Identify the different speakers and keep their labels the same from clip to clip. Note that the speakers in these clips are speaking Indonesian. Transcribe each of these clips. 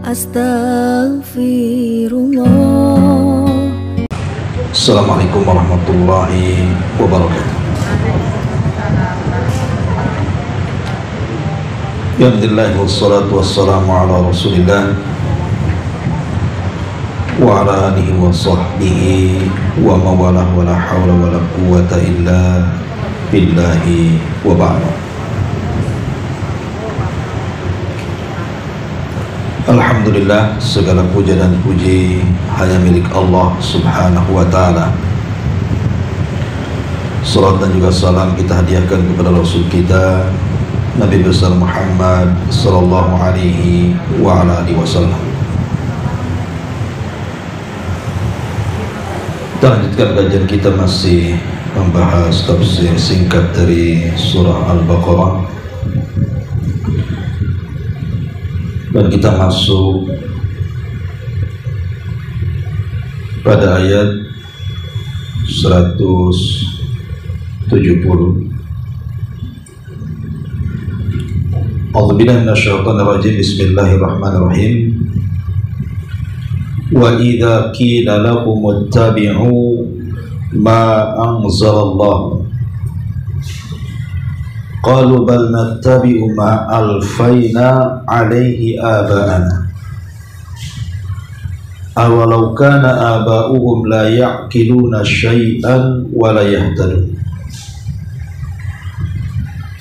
Speaker 1: Astaghfirullah.
Speaker 2: Assalamualaikum warahmatullahi wabarakatuh. Alhamdulillah wassalatu wassalamu ala rasulillah wa ala alihi wa sahbihi wa mawalah wa la hawla wa la quwwata illa billahi wa ba'du. Alhamdulillah, segala puja dan puji hanya milik Allah subhanahu wa ta'ala. Salat dan juga salam kita hadiahkan kepada Rasul kita Nabi besar Muhammad sallallahu alaihi wa ala alihi wasallam. Kita lanjutkan kajian kita, masih membahas tafsir singkat dari surah Al-Baqarah, dan kita masuk pada ayat 170. A'udzubillahi minasyaitonir rajim. Bismillahirrahmanirrahim. Wa idza qila lakum ittabi'u ma anzalallah qalu bal nattabi'u ma alfayna alaihi aba'ana awalau kana aba'uhum la ya'qiluna syai'an wa la yahtadun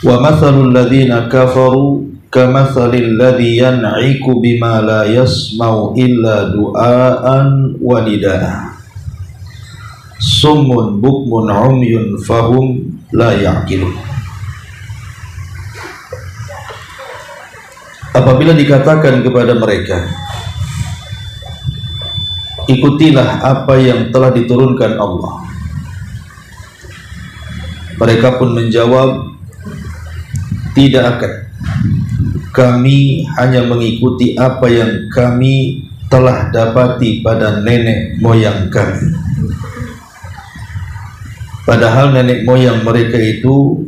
Speaker 2: wa mathalul ladzina kafaru kamathalil ladzi yan'iku bima la yasma'u illa du'aan wa nidaa summun bukmun umyun fahum la ya'qilun. Apabila dikatakan kepada mereka, ikutilah apa yang telah diturunkan Allah, mereka pun menjawab, tidak akan, kami hanya mengikuti apa yang kami telah dapati pada nenek moyang kami. Padahal nenek moyang mereka itu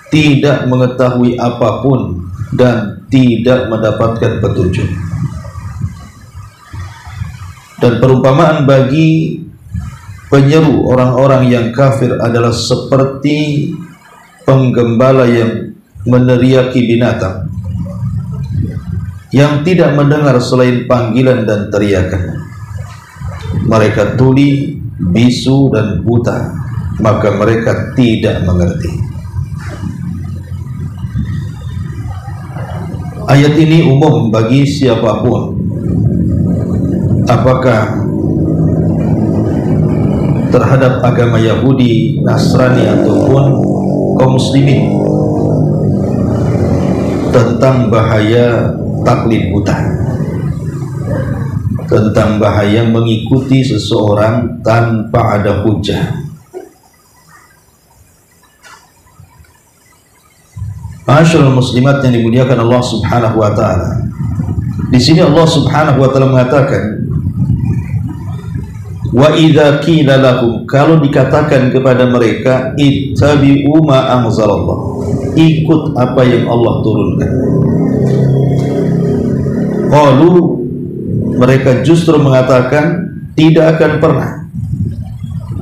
Speaker 2: tidak mengetahui apapun dan tidak mendapatkan petunjuk. Dan perumpamaan bagi penyeru orang-orang yang kafir adalah seperti penggembala yang meneriaki binatang yang tidak mendengar selain panggilan dan teriakan. Mereka tuli, bisu dan buta, maka mereka tidak mengerti. Ayat ini umum bagi siapapun, apakah terhadap agama Yahudi, Nasrani ataupun kaum muslimin, tentang bahaya taklid buta, tentang bahaya mengikuti seseorang tanpa ada hujah. Ma'asyiral muslimat yang dimuliakan Allah subhanahu wa ta'ala, di sini Allah subhanahu wa ta'ala mengatakan, wa idza qila lahum, kalau dikatakan kepada mereka, ittabi'u ma anzalallah, ikut apa yang Allah turunkan. Qalu, mereka justru mengatakan, tidak akan pernah,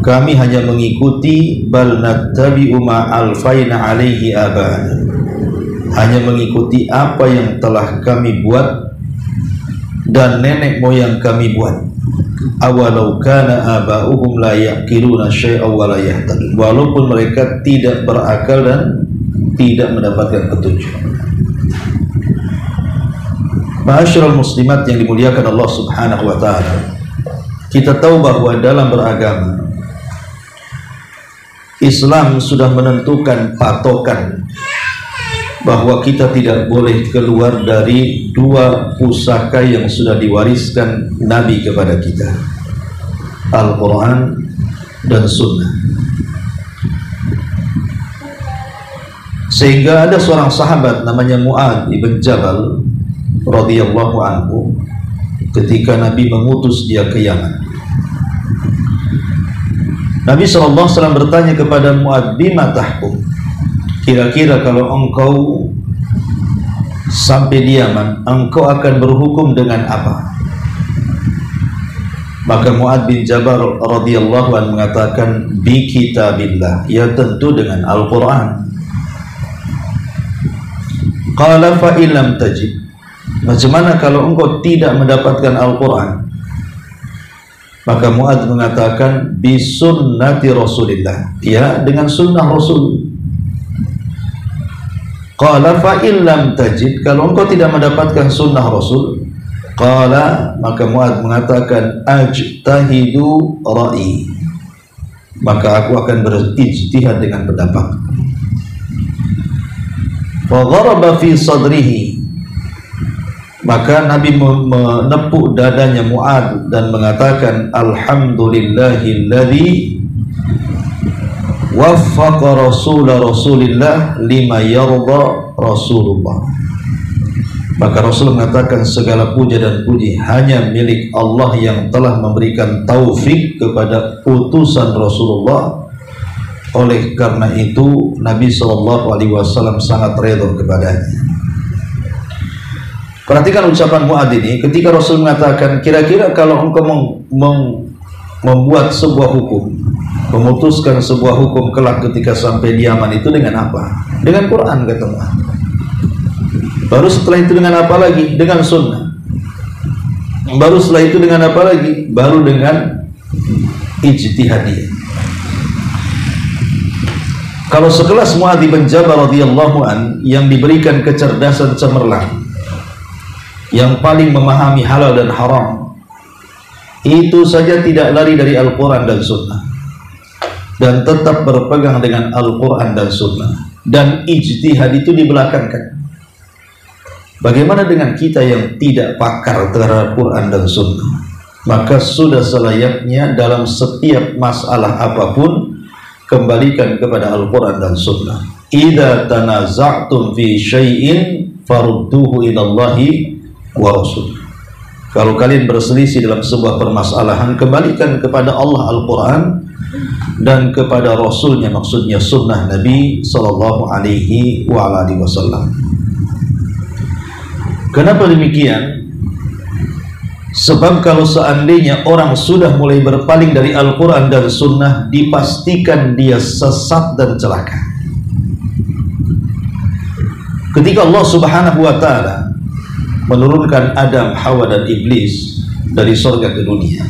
Speaker 2: kami hanya mengikuti, bal nattabi'u ma alfayna alaihi aba'ana, hanya mengikuti apa yang telah kami buat dan nenek moyang kami buat. Awalau kana aba'uhum la ya'qiluna syai'an wa la yahtadun, walaupun mereka tidak berakal dan tidak mendapatkan petunjuk. Ma'asyiral muslimat yang dimuliakan Allah subhanahu wa ta'ala, kita tahu bahwa dalam beragama Islam sudah menentukan patokan bahwa kita tidak boleh keluar dari dua pusaka yang sudah diwariskan Nabi kepada kita, Al-Quran dan Sunnah. Sehingga ada seorang sahabat namanya Mu'adz ibn Jabal radhiyallahu anhu, ketika Nabi mengutus dia ke Yaman, Nabi SAW bertanya kepada Mu'adz, bima tahkum, kira-kira kalau engkau sampai di Yaman, engkau akan berhukum dengan apa? Maka Mu'adz bin Jabal radhiyallahu anhu mengatakan, bi kitabillah, ya tentu dengan Al-Quran. Qala fa illam tajid, macam mana kalau engkau tidak mendapatkan Al-Quran? Maka Mu'adz mengatakan, bi sunnati Rasulillah, ya dengan sunnah Rasul. Qala fa illam tajid, kalau engkau tidak mendapatkan sunnah Rasul, qala, maka Mu'adz mengatakan, ajtahidu ra'i, maka aku akan berijtihad dengan pendapat. Fa dharaba fi sadrihi, maka Nabi menepuk dadanya Mu'adz dan mengatakan, alhamdulillahilladzi waffaqa Rasulillah lima yarda Rasulullah. Maka Rasul mengatakan, segala puja dan puji hanya milik Allah yang telah memberikan taufik kepada utusan Rasulullah. Oleh karena itu Nabi SAW sangat redha kepadanya. Perhatikan ucapan Mu'adz ini ketika Rasul mengatakan, kira-kira kalau engkau membuat sebuah hukum, memutuskan sebuah hukum kelak ketika sampai di Yaman, itu dengan apa? Dengan Quran, kata Mu'adz. Baru setelah itu dengan apa lagi? Dengan sunnah. Baru setelah itu dengan apa lagi? Baru dengan ijtihadiyah. Kalau sekelas Mu'adz bin Jabal radhiyallahu an yang diberikan kecerdasan cemerlang, yang paling memahami halal dan haram, itu saja tidak lari dari Al-Quran dan Sunnah, dan tetap berpegang dengan Al-Quran dan Sunnah, dan ijtihad itu dibelakangkan. Bagaimana dengan kita yang tidak pakar terhadap Quran dan Sunnah? Maka sudah selayaknya dalam setiap masalah apapun kembalikan kepada Al-Quran dan Sunnah. Idza tanaza'tum fi syai'in farudduhu ilallahi wa rasul. Kalau kalian berselisih dalam sebuah permasalahan, kembalikan kepada Allah Al-Quran dan kepada Rasulnya, maksudnya sunnah Nabi Sallallahu Alaihi Wasallam. Kenapa demikian? Sebab kalau seandainya orang sudah mulai berpaling dari Al-Quran dan Sunnah, dipastikan dia sesat dan celaka. Ketika Allah Subhanahu wa Ta'ala menurunkan Adam, Hawa dan Iblis dari surga ke dunia,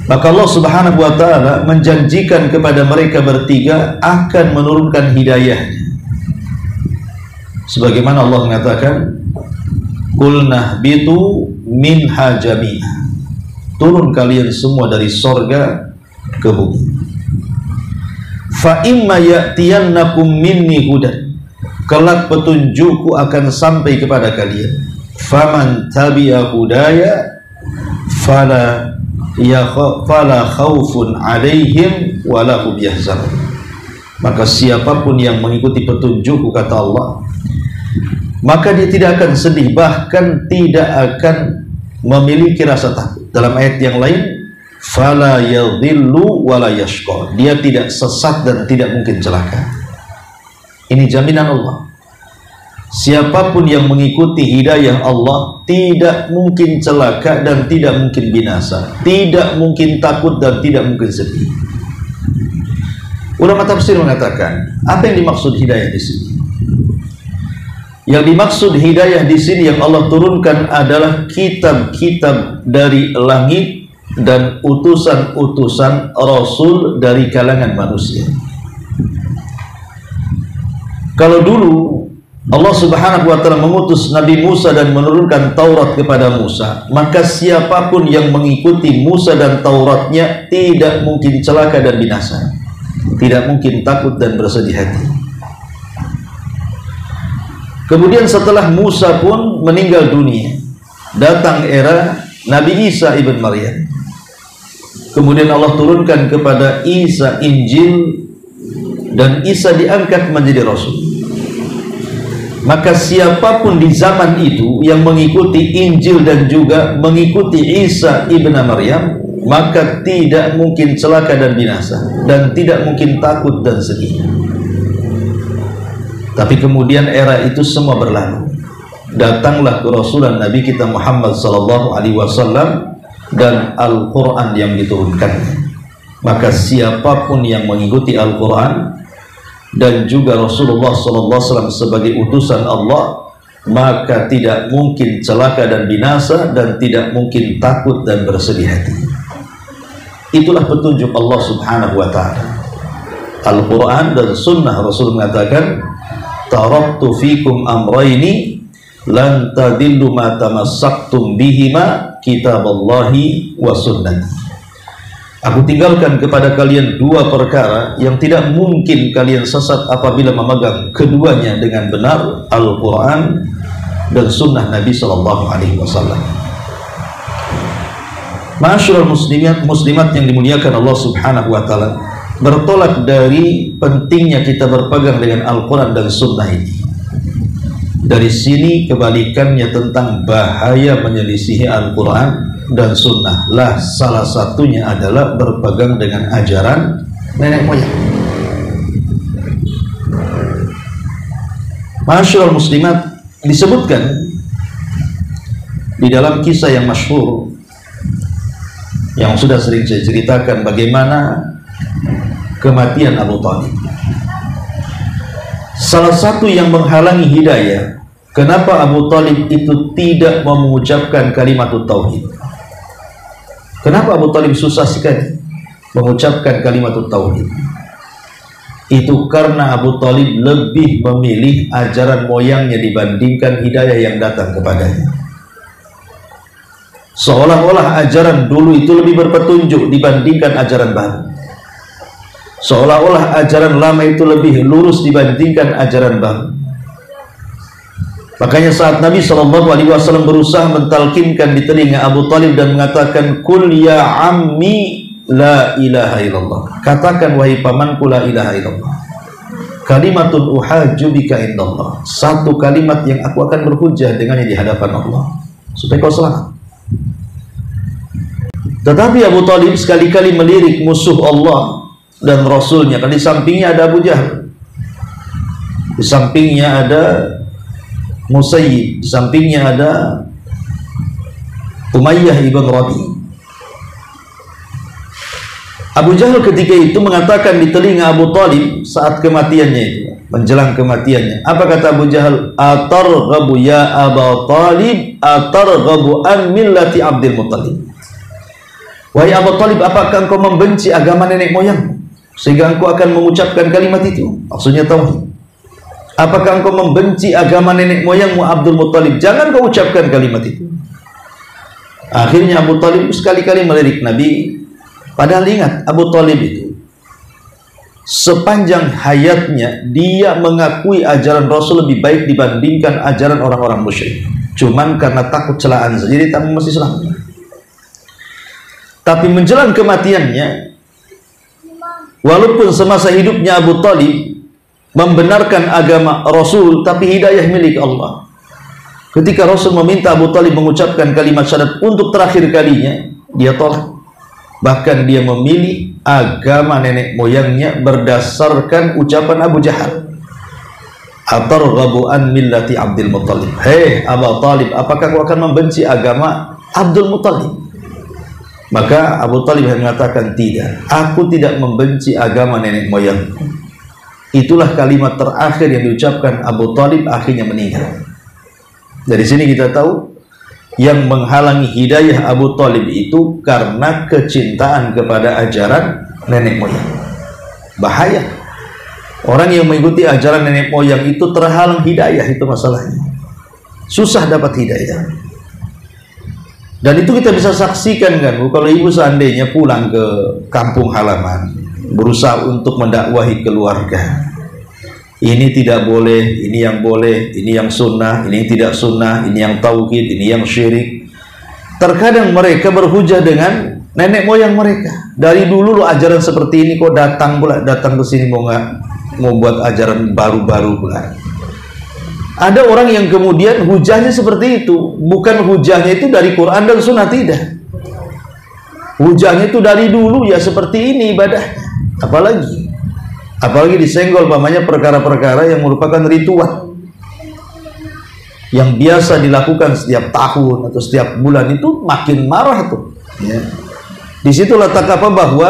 Speaker 2: maka Allah Subhanahu wa Ta'ala menjanjikan kepada mereka bertiga akan menurunkan hidayahnya. Sebagaimana Allah mengatakan, qul nahbitu minha jami'ah, turun kalian semua dari sorga ke bumi. Fa imma ya'tiyannakum minni hudan, kelak petunjukku akan sampai kepada kalian. Faman tabi'a hudaya fala khawfun alaihim wala hum yahzanun. Maka siapapun yang mengikuti petunjukku, kata Allah, maka dia tidak akan sedih, bahkan tidak akan memiliki rasa takut. Dalam ayat yang lain, fala yadhillu wala yashqa, dia tidak sesat dan tidak mungkin celaka. Ini jaminan Allah. Siapapun yang mengikuti hidayah Allah tidak mungkin celaka dan tidak mungkin binasa, tidak mungkin takut dan tidak mungkin sedih. Ulama tafsir mengatakan, apa yang dimaksud hidayah di sini? Yang dimaksud hidayah di sini yang Allah turunkan adalah kitab-kitab dari langit dan utusan-utusan Rasul dari kalangan manusia. Kalau dulu Allah Subhanahu wa Ta'ala mengutus Nabi Musa dan menurunkan Taurat kepada Musa, maka siapapun yang mengikuti Musa dan Tauratnya tidak mungkin celaka dan binasa, tidak mungkin takut dan bersedih hati. Kemudian setelah Musa pun meninggal dunia, datang era Nabi Isa ibn Maryam. Kemudian Allah turunkan kepada Isa Injil dan Isa diangkat menjadi Rasul. Maka siapapun di zaman itu yang mengikuti Injil dan juga mengikuti Isa ibn Maryam, maka tidak mungkin celaka dan binasa, dan tidak mungkin takut dan sedih. Tapi kemudian era itu semua berlalu. Datanglah kerasulan Nabi kita Muhammad sallallahu alaihi wasallam dan Al-Quran yang diturunkan. Maka siapapun yang mengikuti Al-Quran dan juga Rasulullah sallallahu alaihi wasallam sebagai utusan Allah, maka tidak mungkin celaka dan binasa, dan tidak mungkin takut dan bersedih hati. Itulah petunjuk Allah subhanahu wa ta'ala. Al-Quran dan Sunnah. Rasul mengatakan, taraktu fikum amraini lan tadillu ma tamassaktum bihima kitaballahi wa sunnati. Aku tinggalkan kepada kalian dua perkara yang tidak mungkin kalian sesat apabila memegang keduanya dengan benar, Al-Quran dan Sunnah Nabi sallallahu alaihi wasallam. Ma'asyiral muslimat yang dimuliakan Allah subhanahu wa ta'ala, bertolak dari pentingnya kita berpegang dengan Al-Quran dan Sunnah ini, dari sini kebalikannya tentang bahaya menyelisihi Al-Quran dan Sunnah lah salah satunya adalah berpegang dengan ajaran nenek moyang. Ma'asyiral muslimat, disebutkan di dalam kisah yang masyhur yang sudah sering saya ceritakan bagaimana kematian Abu Thalib. Salah satu yang menghalangi hidayah, kenapa Abu Thalib itu tidak mengucapkan kalimat tauhid. Kenapa Abu Thalib susah sekali mengucapkan kalimat tauhid? Itu karena Abu Thalib lebih memilih ajaran moyangnya dibandingkan hidayah yang datang kepadanya. Seolah-olah ajaran dulu itu lebih berpetunjuk dibandingkan ajaran baru. Seolah-olah ajaran lama itu lebih lurus dibandingkan ajaran baru. Makanya saat Nabi SAW berusaha mentalkinkan di telinga Abu Thalib dan mengatakan, Kul ya ammi la ilaha illallah. Katakan wahai pamanku la ilaha illallah. Kalimatun uhajju bika indallah. Satu kalimat yang aku akan berhujjah dengannya di hadapan Allah, supaya kau selamat. Tetapi Abu Thalib sekali-kali melirik musuh Allah dan Rasulnya. Kan di sampingnya ada Abu Jahal, di sampingnya ada Musayyib, di sampingnya ada Umayyah ibn Rabi. Abu Jahal ketika itu mengatakan di telinga Abu Thalib saat kematiannya itu, menjelang kematiannya, apa kata Abu Jahal? Atarghabu ya Abu Thalib, atarghabu an millati Abdul Muttalib. Wahai Abu Thalib, apakah engkau membenci agama nenek moyang sehingga engkau akan mengucapkan kalimat itu? Maksudnya tauhid. Apakah engkau membenci agama nenek moyangmu Abdul Muttalib? Jangan kau ucapkan kalimat itu. Akhirnya Abu Thalib sekali-kali melirik Nabi. Padahal ingat, Abu Thalib itu sepanjang hayatnya dia mengakui ajaran Rasul lebih baik dibandingkan ajaran orang-orang musyrik. Cuman karena takut celaan saja dia tak mau masih selamat. Tapi menjelang kematiannya, walaupun semasa hidupnya Abu Thalib membenarkan agama Rasul, tapi hidayah milik Allah. Ketika Rasul meminta Abu Thalib mengucapkan kalimat syahadat untuk terakhir kalinya, dia tolak. Bahkan dia memilih agama nenek moyangnya berdasarkan ucapan Abu Jahal. Atarghabu an millati Abdul Muttalib. Hei Abu Thalib, apakah kau akan membenci agama Abdul Muttalib? Maka Abu Thalib mengatakan, tidak, aku tidak membenci agama nenek moyangku. Itulah kalimat terakhir yang diucapkan Abu Thalib, akhirnya meninggal. Dari sini kita tahu yang menghalangi hidayah Abu Thalib itu karena kecintaan kepada ajaran nenek moyang. Bahaya. Orang yang mengikuti ajaran nenek moyang itu terhalang hidayah, itu masalahnya. Susah dapat hidayah. Dan itu kita bisa saksikan kan, kalau ibu seandainya pulang ke kampung halaman, berusaha untuk mendakwahi keluarga. Ini tidak boleh, ini yang boleh, ini yang sunnah, ini yang tidak sunnah, ini yang tauhid, ini yang syirik. Terkadang mereka berhujah dengan nenek moyang mereka. Dari dulu lo ajaran seperti ini, kok datang ke sini mau buat ajaran baru-baru pula. Ada orang yang kemudian hujahnya seperti itu. Bukan hujahnya itu dari Quran dan Sunnah, tidak. Hujahnya itu dari dulu ya seperti ini ibadahnya. Apalagi Apalagi disenggol pamannya perkara-perkara yang merupakan ritual yang biasa dilakukan setiap tahun atau setiap bulan, itu makin marah tuh. Ya. Disitu letak apa, bahwa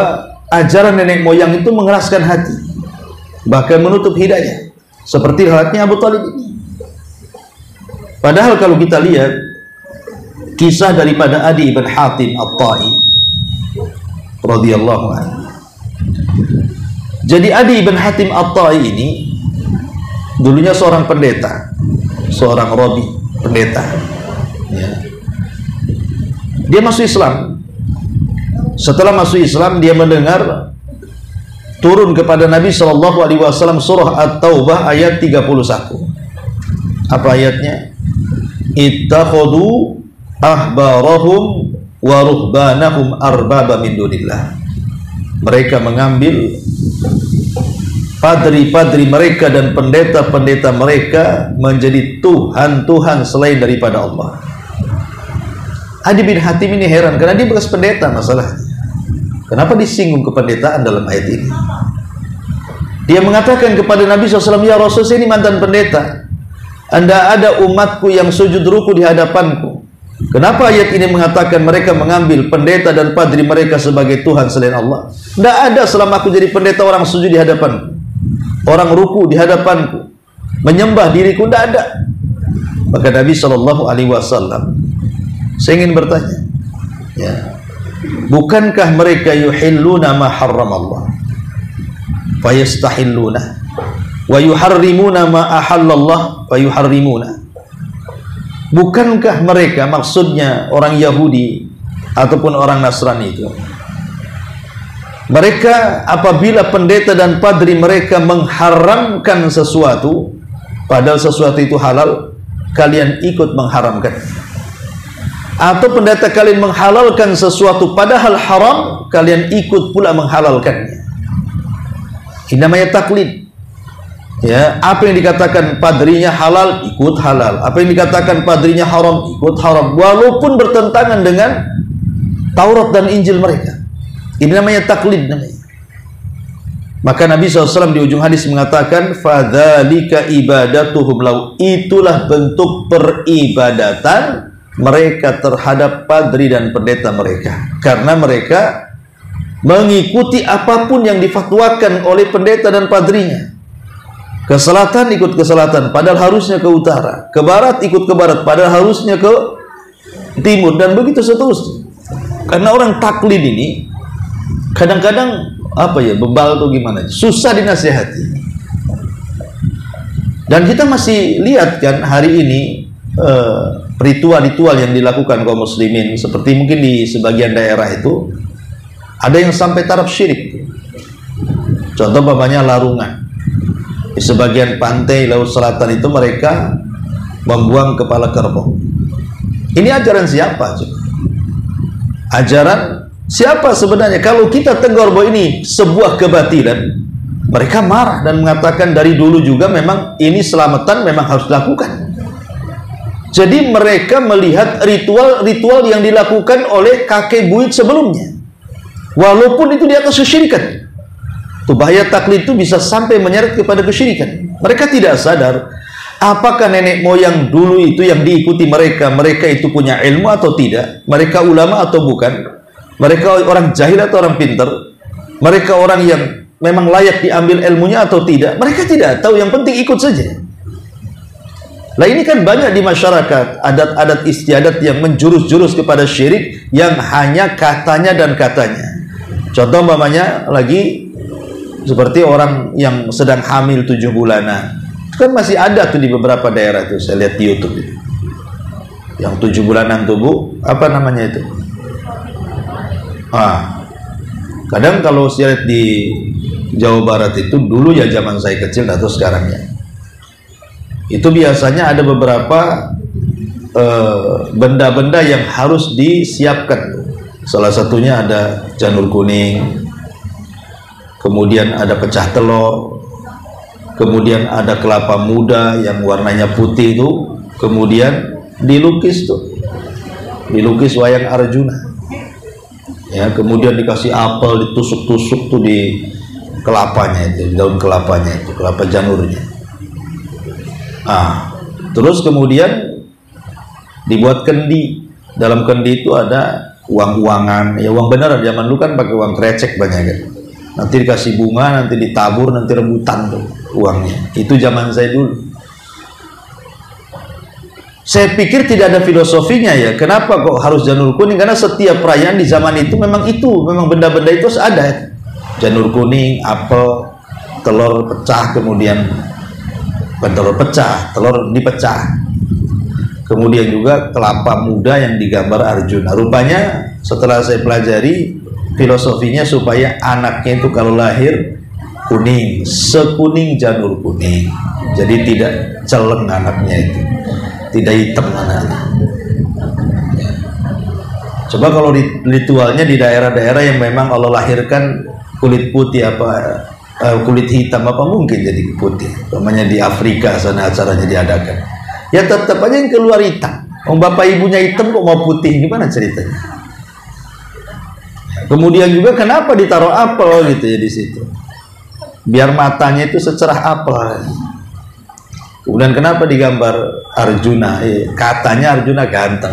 Speaker 2: ajaran nenek moyang itu mengeraskan hati, bahkan menutup hidayah, seperti halnya Abu Thalib ini. Padahal kalau kita lihat kisah daripada Adi ibn Hatim At-Tai radhiyallahu anhu. Jadi Adi ibn Hatim At-Tai ini dulunya seorang pendeta, seorang rabi, pendeta. Ya. Dia masuk Islam. Setelah masuk Islam, dia mendengar turun kepada Nabi SAW surah At-Taubah ayat 31. Apa ayatnya? Ittakhadhu ahbarahum wa ruhbanahum arbaba min dunillah. Mereka mengambil padri-padri mereka dan pendeta-pendeta mereka menjadi Tuhan-Tuhan selain daripada Allah. Adi bin Hatim ini heran, karena dia bekas pendeta masalahnya. Kenapa disinggung kependetaan dalam ayat ini? Dia mengatakan kepada Nabi SAW, ya Rasul, saya ini mantan pendeta. Anda ada umatku yang sujud ruku di hadapanku. Kenapa ayat ini mengatakan mereka mengambil pendeta dan padri mereka sebagai Tuhan selain Allah? Tidak ada selama aku jadi pendeta orang sujud di hadapanku, orang ruku di hadapanku, menyembah diriku, tidak ada. Maka Nabi SAW, saya ingin bertanya, ya, bukankah mereka yuhilluna ma harram Allah fayastahilluna wa yuharrimuna ma ahallallah fayuharrimuna? Bukankah mereka, maksudnya orang Yahudi ataupun orang Nasrani itu, mereka apabila pendeta dan padri mereka mengharamkan sesuatu, padahal sesuatu itu halal, kalian ikut mengharamkan. Atau pendeta kalian menghalalkan sesuatu padahal haram, kalian ikut pula menghalalkannya. Ini namanya taklid. Ya, apa yang dikatakan padrinya halal, ikut halal. Apa yang dikatakan padrinya haram, ikut haram, walaupun bertentangan dengan Taurat dan Injil mereka. Ini namanya taklid namanya. Maka Nabi SAW di ujung hadis mengatakan, fadzalika ibadatuhum lau, itulah bentuk peribadatan mereka terhadap padri dan pendeta mereka, karena mereka mengikuti apapun yang difatwakan oleh pendeta dan padrinya. Ke selatan ikut ke selatan, padahal harusnya ke utara. Ke barat ikut ke barat, padahal harusnya ke timur, dan begitu seterusnya. Karena orang taklid ini kadang-kadang apa ya, bebal tuh gimana, susah dinasihati. Dan kita masih lihat kan hari ini ritual-ritual yang dilakukan kaum muslimin, seperti mungkin di sebagian daerah itu ada yang sampai taraf syirik. Contoh bapaknya larungan. Di sebagian pantai laut selatan itu mereka membuang kepala kerbau. Ini ajaran siapa? Ajaran siapa sebenarnya? Kalau kita tegur bahwa ini sebuah kebatilan, mereka marah dan mengatakan dari dulu juga memang ini selamatan memang harus dilakukan. Jadi mereka melihat ritual-ritual yang dilakukan oleh kakek buyut sebelumnya, walaupun itu di atas kesyirikan. Tuh bahaya taklid itu bisa sampai menyeret kepada kesyirikan. Mereka tidak sadar apakah nenek moyang dulu itu yang diikuti mereka itu punya ilmu atau tidak, mereka ulama atau bukan, mereka orang jahil atau orang pintar, mereka orang yang memang layak diambil ilmunya atau tidak, mereka tidak tahu, yang penting ikut saja. Nah ini kan banyak di masyarakat adat-adat istiadat yang menjurus-jurus kepada syirik yang hanya katanya dan katanya. Contoh umpamanya lagi seperti orang yang sedang hamil 7 bulanan, kan masih ada tuh di beberapa daerah tuh, saya lihat di YouTube itu. Yang 7 bulanan tuh Bu, apa namanya itu? Kadang kalau saya lihat di Jawa Barat itu dulu ya, zaman saya kecil atau sekarang ya, itu biasanya ada beberapa benda-benda yang harus disiapkan. Salah satunya ada janur kuning, kemudian ada pecah telur, kemudian ada kelapa muda yang warnanya putih itu, kemudian dilukis tuh, dilukis wayang Arjuna, ya, kemudian dikasih apel, ditusuk-tusuk tuh di kelapanya itu, daun kelapanya itu, kelapa janurnya. Terus kemudian dibuat kendi. Dalam kendi itu ada uang-uangan, ya uang beneran. Zaman dulu kan pakai uang krecek banyak kan. Nanti dikasih bunga, nanti ditabur, nanti rebutan tuh uangnya. Itu zaman saya dulu. Saya pikir tidak ada filosofinya ya. Kenapa kok harus janur kuning? Karena setiap perayaan di zaman itu memang benda-benda itu ada. Janur kuning, apel, telur pecah, kemudian telur pecah, telur dipecah. Kemudian juga kelapa muda yang digambar Arjuna. Rupanya setelah saya pelajari filosofinya supaya anaknya itu kalau lahir kuning, sekuning janur kuning. Jadi tidak celeng anaknya itu, tidak hitam anaknya. Coba kalau ritualnya di daerah-daerah yang memang Allah lahirkan kulit putih kulit hitam mungkin jadi putih. Namanya di Afrika sana acaranya diadakan. Ya tetap aja yang keluar hitam. Bapak ibunya hitam kok mau putih, gimana ceritanya? Kemudian juga kenapa ditaruh apel gitu ya di situ? Biar matanya itu secerah apel. Kemudian kenapa digambar Arjuna? Katanya Arjuna ganteng.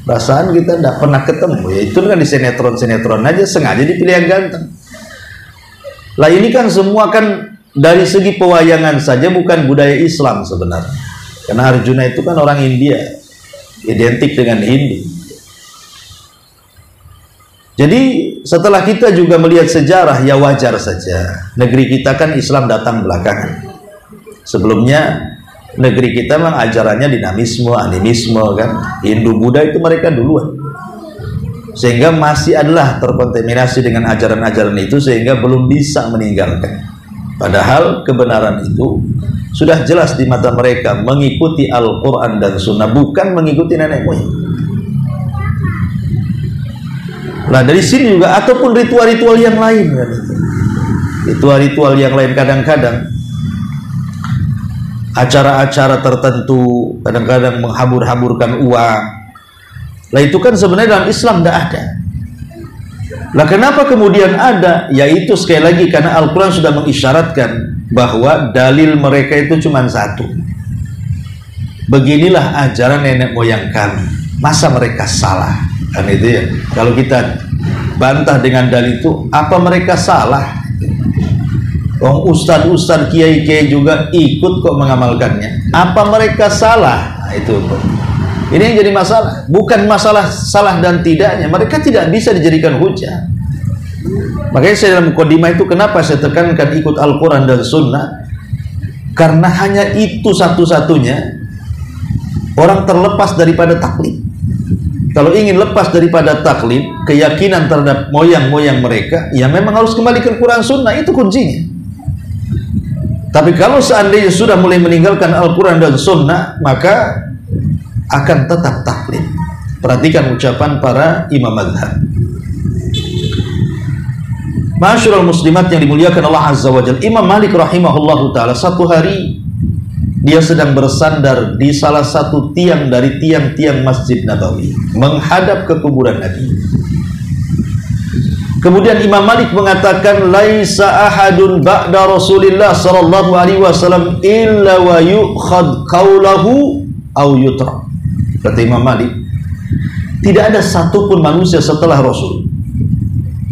Speaker 2: Perasaan kita tidak pernah ketemu. Ya itu kan di sinetron-sinetron aja sengaja dipilih yang ganteng. Lah ini kan semua kan dari segi pewayangan saja bukan budaya Islam sebenarnya. Karena Arjuna itu kan orang India, identik dengan Hindu. Jadi setelah kita juga melihat sejarah, ya wajar saja. Negeri kita kan Islam datang belakangan. Sebelumnya negeri kita memang ajarannya dinamisme, animisme kan. Hindu Buddha itu mereka duluan. Sehingga masih adalah terkontaminasi dengan ajaran-ajaran itu sehingga belum bisa meninggalkan. Padahal kebenaran itu sudah jelas di mata mereka, mengikuti Al-Quran dan Sunnah, bukan mengikuti nenek moyang. Nah dari sini juga, ataupun ritual-ritual yang lain kan itu. Ritual-ritual yang lain kadang-kadang acara-acara tertentu, kadang-kadang menghambur-hamburkan uang. Nah itu kan sebenarnya dalam Islam tidak ada. Nah kenapa kemudian ada? Yaitu sekali lagi karena Al-Quran sudah mengisyaratkan bahwa dalil mereka itu cuma satu. Beginilah ajaran nenek moyang kami. Masa mereka salah? Kan itu ya. Kalau kita bantah dengan dalil itu, apa mereka salah? Ustadz-ustadz, kiai-kiai juga ikut kok mengamalkannya. Apa mereka salah? Nah, itu. Ini yang jadi masalah, bukan masalah salah dan tidaknya. Mereka tidak bisa dijadikan hujah. Makanya saya dalam mukadimah itu kenapa saya tekankan ikut Al-Quran dan Sunnah, karena hanya itu satu-satunya orang terlepas daripada taklid. Kalau ingin lepas daripada taklid, keyakinan terhadap moyang-moyang mereka, ya memang harus kembali ke Al-Quran Sunnah, itu kuncinya. Tapi kalau seandainya sudah mulai meninggalkan Al-Quran dan Sunnah, maka akan tetap taklid. Perhatikan ucapan para imam mazhab. Ma'asyiral muslimat yang dimuliakan Allah Azza wa Jalla, Imam Malik rahimahullahu ta'ala satu hari dia sedang bersandar di salah satu tiang dari tiang-tiang Masjid Nabawi menghadap ke kuburan Nabi. Kemudian Imam Malik mengatakan, laisa ahadun ba'da Rasulillah sallallahu alaihi wasallam illa wa yu'khad qawlahu au yutra. Kata Imam Malik, tidak ada satupun manusia setelah Rasul,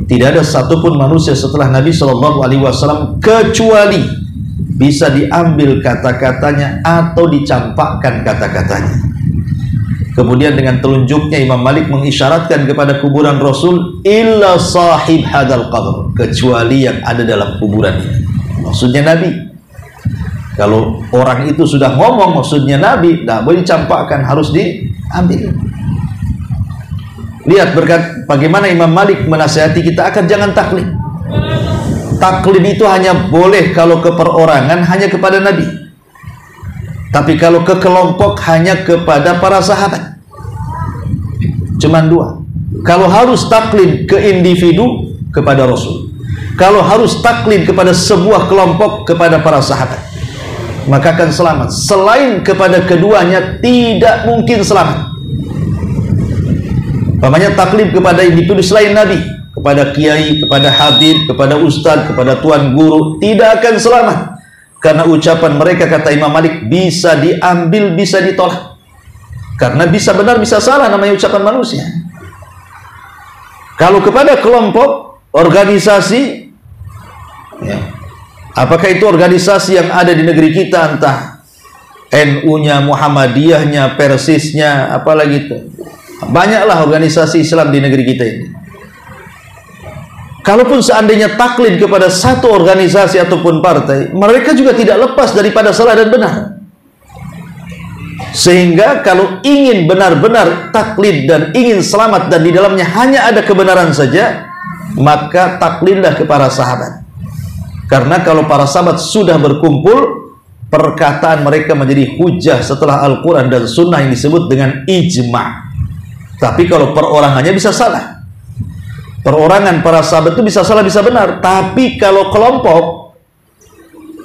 Speaker 2: tidak ada satupun manusia setelah Nabi Shallallahu Alaihi Wasallam kecuali bisa diambil kata-katanya atau dicampakkan kata-katanya. Kemudian dengan telunjuknya Imam Malik mengisyaratkan kepada kuburan Rasul, illa sahib hadal qabr, kecuali yang ada dalam kuburan ini. Maksudnya Nabi. Kalau orang itu sudah ngomong maksudnya Nabi, tidak boleh dicampakkan, harus diambil. Lihat bagaimana Imam Malik menasihati kita akan jangan taklid. Taklid itu hanya boleh kalau ke perorangan hanya kepada Nabi. Tapi kalau ke kelompok hanya kepada para sahabat. Cuman dua. Kalau harus taklid ke individu, kepada Rasul. Kalau harus taklid kepada sebuah kelompok, kepada para sahabat, maka akan selamat. Selain kepada keduanya tidak mungkin selamat. Namanya taklid kepada individu selain Nabi, kepada kiai, kepada habib, kepada ustadz, kepada tuan guru, tidak akan selamat. Karena ucapan mereka, kata Imam Malik, bisa diambil, bisa ditolak. Karena bisa benar, bisa salah, namanya ucapan manusia. Kalau kepada kelompok, organisasi, ya, apakah itu organisasi yang ada di negeri kita, entah NU-nya, Muhammadiyahnya, Persisnya, apalagi itu, banyaklah organisasi Islam di negeri kita ini. Kalaupun seandainya taklid kepada satu organisasi ataupun partai, mereka juga tidak lepas daripada salah dan benar. Sehingga kalau ingin benar-benar taklid dan ingin selamat dan di dalamnya hanya ada kebenaran saja, maka taklidlah kepada sahabat. Karena kalau para sahabat sudah berkumpul, perkataan mereka menjadi hujah setelah Al-Quran dan Sunnah yang disebut dengan ijma'. Tapi kalau perorangannya bisa salah. Perorangan para sahabat itu bisa salah, bisa benar. Tapi kalau kelompok,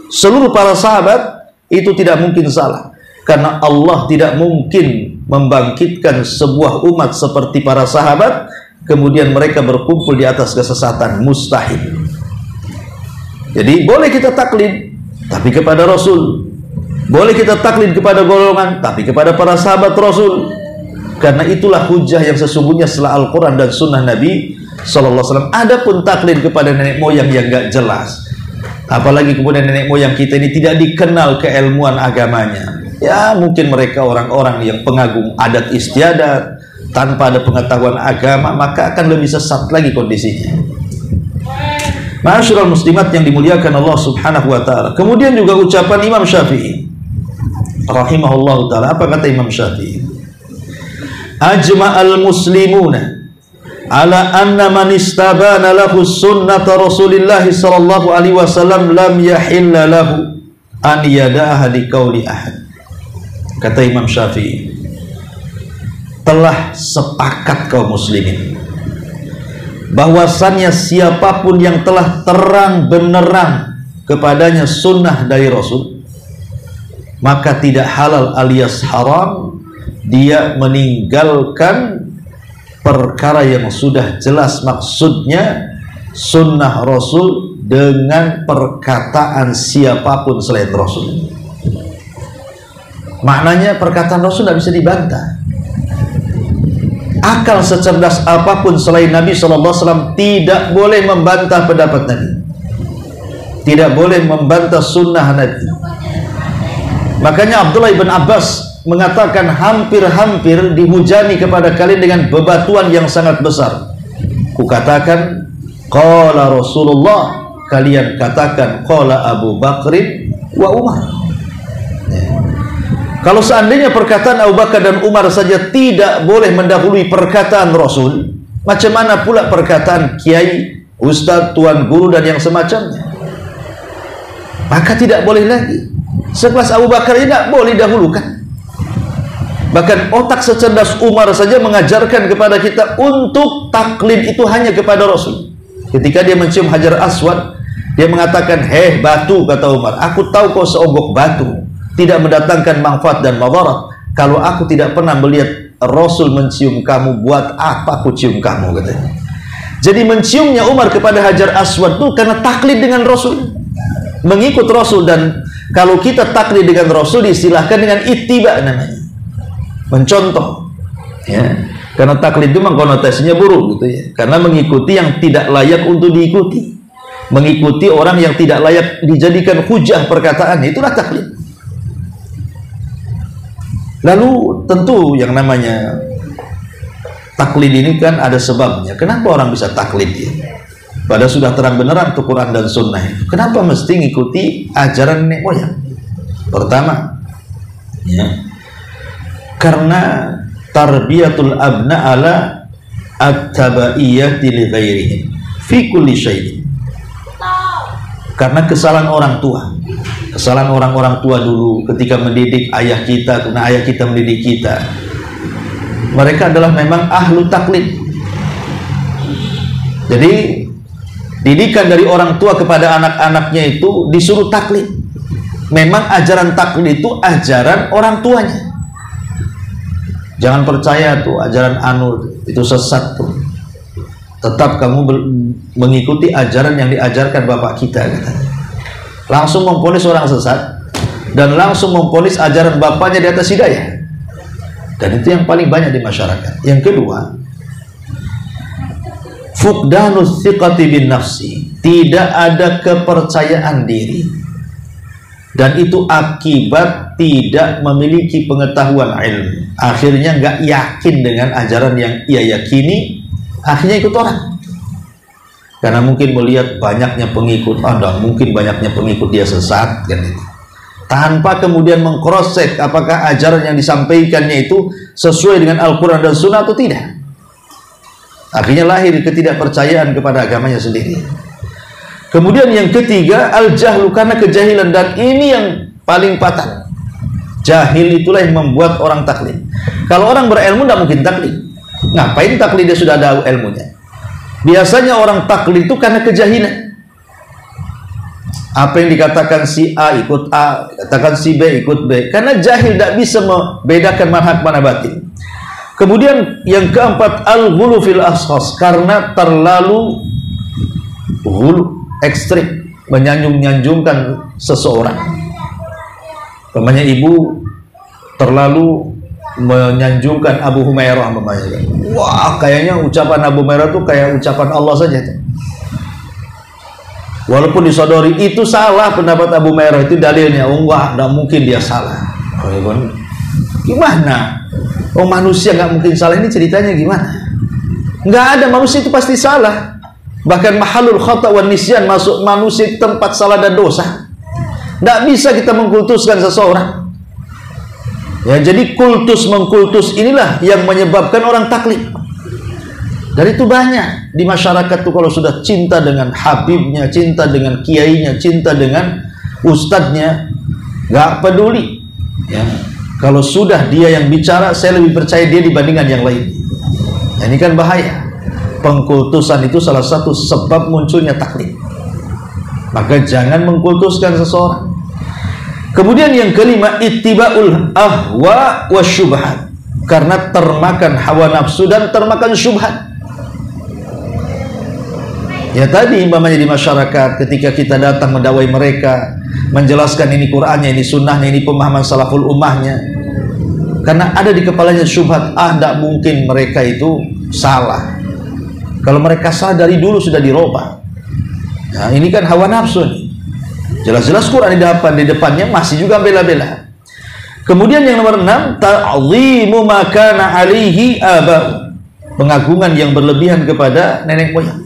Speaker 2: seluruh para sahabat itu tidak mungkin salah. Karena Allah tidak mungkin membangkitkan sebuah umat seperti para sahabat, kemudian mereka berkumpul di atas kesesatan. Mustahil. Jadi boleh kita taklid, tapi kepada Rasul. Boleh kita taklid kepada golongan, tapi kepada para sahabat Rasul. Karena itulah hujah yang sesungguhnya setelah Al-Quran dan Sunnah Nabi Sallallahu Alaihi Wasallam. Adapun taklid kepada nenek moyang yang gak jelas, apalagi kemudian nenek moyang kita ini tidak dikenal keilmuan agamanya, ya mungkin mereka orang-orang yang pengagum adat istiadat tanpa ada pengetahuan agama, maka akan lebih sesat lagi kondisinya. Ma'asyiral muslimat yang dimuliakan Allah Subhanahu wa taala. Kemudian juga ucapan Imam Syafi'i rahimahullahu taala. Apa kata Imam Syafi'i? Ajma'al muslimuna ala anna man istabana lahu sunnata Rasulillah sallallahu alaihi wasallam lam yahilla lahu an yada'aha liqauli ahad. Kata Imam Syafi'i, telah sepakat kaum muslimin bahwasannya siapapun yang telah terang benerang kepadanya sunnah dari Rasul, maka tidak halal alias haram dia meninggalkan perkara yang sudah jelas maksudnya sunnah Rasul dengan perkataan siapapun selain Rasul. Maknanya perkataan Rasul tidak bisa dibantah. Akal secerdas apapun selain Nabi SAW tidak boleh membantah pendapat Nabi, tidak boleh membantah sunnah Nabi. Makanya Abdullah ibn Abbas mengatakan, hampir-hampir dihujani kepada kalian dengan bebatuan yang sangat besar. Kukatakan qala Rasulullah, kalian katakan qala Abu Bakrin wa Umar. Kalau seandainya perkataan Abu Bakar dan Umar saja tidak boleh mendahului perkataan Rasul, macam mana pula perkataan kiai, ustadz, tuan guru dan yang semacamnya? Maka tidak boleh lagi. Sekelas Abu Bakar tidak boleh dahulukan. Bahkan otak secerdas Umar saja mengajarkan kepada kita untuk taklid itu hanya kepada Rasul. Ketika dia mencium Hajar Aswad, dia mengatakan, "Heh batu," kata Umar, "aku tahu kau seonggok batu, tidak mendatangkan manfaat dan madarat. Kalau aku tidak pernah melihat Rasul mencium kamu, buat apa aku cium kamu?" katanya. Jadi menciumnya Umar kepada Hajar Aswad itu karena taklid dengan Rasul, mengikut Rasul. Dan kalau kita taklid dengan Rasul diistilahkan dengan ittiba namanya, mencontoh, ya. Karena taklid itu memang konotasinya buruk gitu ya, karena mengikuti yang tidak layak untuk diikuti, mengikuti orang yang tidak layak dijadikan hujah perkataannya, itulah taklid. Lalu tentu yang namanya taklid ini kan ada sebabnya. Kenapa orang bisa taklid ya? Padahal sudah terang beneran itu Quran dan Sunnah itu. Kenapa mesti ngikuti ajaran nenek moyang? Pertama, ya, karena tarbiyatul abna ala at-tabaiyati li ghairihim fi kulli syai'. Karena kesalahan orang tua, kesalahan orang-orang tua dulu ketika mendidik ayah kita, karena ayah kita mendidik kita, mereka adalah memang ahlu taklid. Jadi didikan dari orang tua kepada anak-anaknya itu disuruh taklid. Memang ajaran taklid itu ajaran orang tuanya. Jangan percaya tuh ajaran anu itu sesat tuh. tetap kamu mengikuti ajaran yang diajarkan bapak kita, katanya. Langsung memvonis orang sesat dan langsung memvonis ajaran bapaknya di atas hidayah. Dan itu yang paling banyak di masyarakat. Yang kedua, fuqdanus thiqati bin nafsi, tidak ada kepercayaan diri, dan itu akibat tidak memiliki pengetahuan ilmu. Akhirnya nggak yakin dengan ajaran yang ia yakini, akhirnya ikut orang. Karena mungkin melihat banyaknya pengikut, mungkin banyaknya pengikut dia sesat, kan itu. Tanpa kemudian mengcross-check apakah ajaran yang disampaikannya itu sesuai dengan Al-Quran dan Sunnah atau tidak. Akhirnya lahir ketidakpercayaan kepada agamanya sendiri. Kemudian yang ketiga, al-jahlu, karena kejahilan, dan ini yang paling fatal. Jahil itulah yang membuat orang taklid. Kalau orang berilmu tidak mungkin taklid. Ngapain taklid, dia sudah ada ilmunya. Biasanya orang taklid itu karena kejahilan. Apa yang dikatakan si A ikut A, dikatakan si B ikut B, karena jahil, tidak bisa membedakan mana hak mana batil. Kemudian yang keempat, al-ghulu fil ashas, karena terlalu ghulu, ekstrim, menyanjung-nyanjungkan seseorang. Namanya ibu terlalu menyanjungkan Abu Humairah, wah, kayaknya ucapan Abu Humairah itu kayak ucapan Allah saja itu. Walaupun disodori itu salah pendapat Abu Humairah, itu dalilnya, enggak mungkin dia salah. Gimana? Oh, manusia nggak mungkin salah, ini ceritanya gimana? Nggak ada, manusia itu pasti salah. Bahkan mahalul khata' wan nisyan, masuk manusia itu tempat salah dan dosa. Nggak bisa kita mengkultuskan seseorang. Ya, jadi kultus mengkultus inilah yang menyebabkan orang taklid. Dan itu banyak di masyarakat tuh, kalau sudah cinta dengan habibnya, cinta dengan kiainya, cinta dengan ustadznya, nggak peduli. Ya, kalau sudah dia yang bicara, saya lebih percaya dia dibandingkan yang lain. Nah, ini kan bahaya. Pengkultusan itu salah satu sebab munculnya taklid. Maka jangan mengkultuskan seseorang. Kemudian yang kelima, ittiba'ul ahwa wa syubhat, karena termakan hawa nafsu dan termakan syubhat. Ya tadi umpamanya di masyarakat, ketika kita datang mendakwai mereka, menjelaskan ini Qur'annya, ini sunnahnya, ini pemahaman salaful ummahnya, karena ada di kepalanya syubhat, tidak mungkin mereka itu salah. Kalau mereka salah dari dulu sudah dirubah. Nah, ini kan hawa nafsu nih. Jelas-jelas Quran di depannya masih juga bela-bela. Kemudian yang nomor 6, ta'zimu ma kana alaihi aba'u, pengagungan yang berlebihan kepada nenek moyang.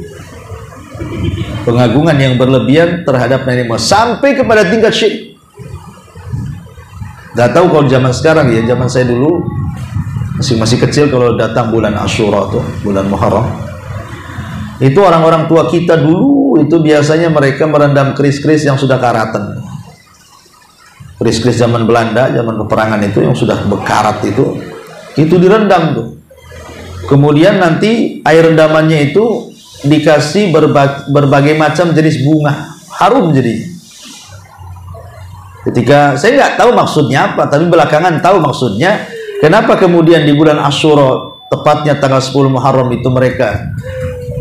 Speaker 2: Pengagungan yang berlebihan terhadap nenek moyang sampai kepada tingkat syirik. Gak tahu kalau zaman sekarang ya, zaman saya dulu masih kecil, kalau datang bulan Asyura tuh, bulan Muharram, itu orang-orang tua kita dulu itu biasanya mereka merendam keris-keris yang sudah karatan. Keris-keris zaman Belanda, zaman peperangan itu yang sudah bekarat itu direndam tuh. Kemudian nanti air rendamannya itu dikasih berbagai macam jenis bunga, harum jadinya. Ketika saya nggak tahu maksudnya apa, tapi belakangan tahu maksudnya. Kenapa kemudian di bulan Asyura, tepatnya tanggal 10 Muharram itu mereka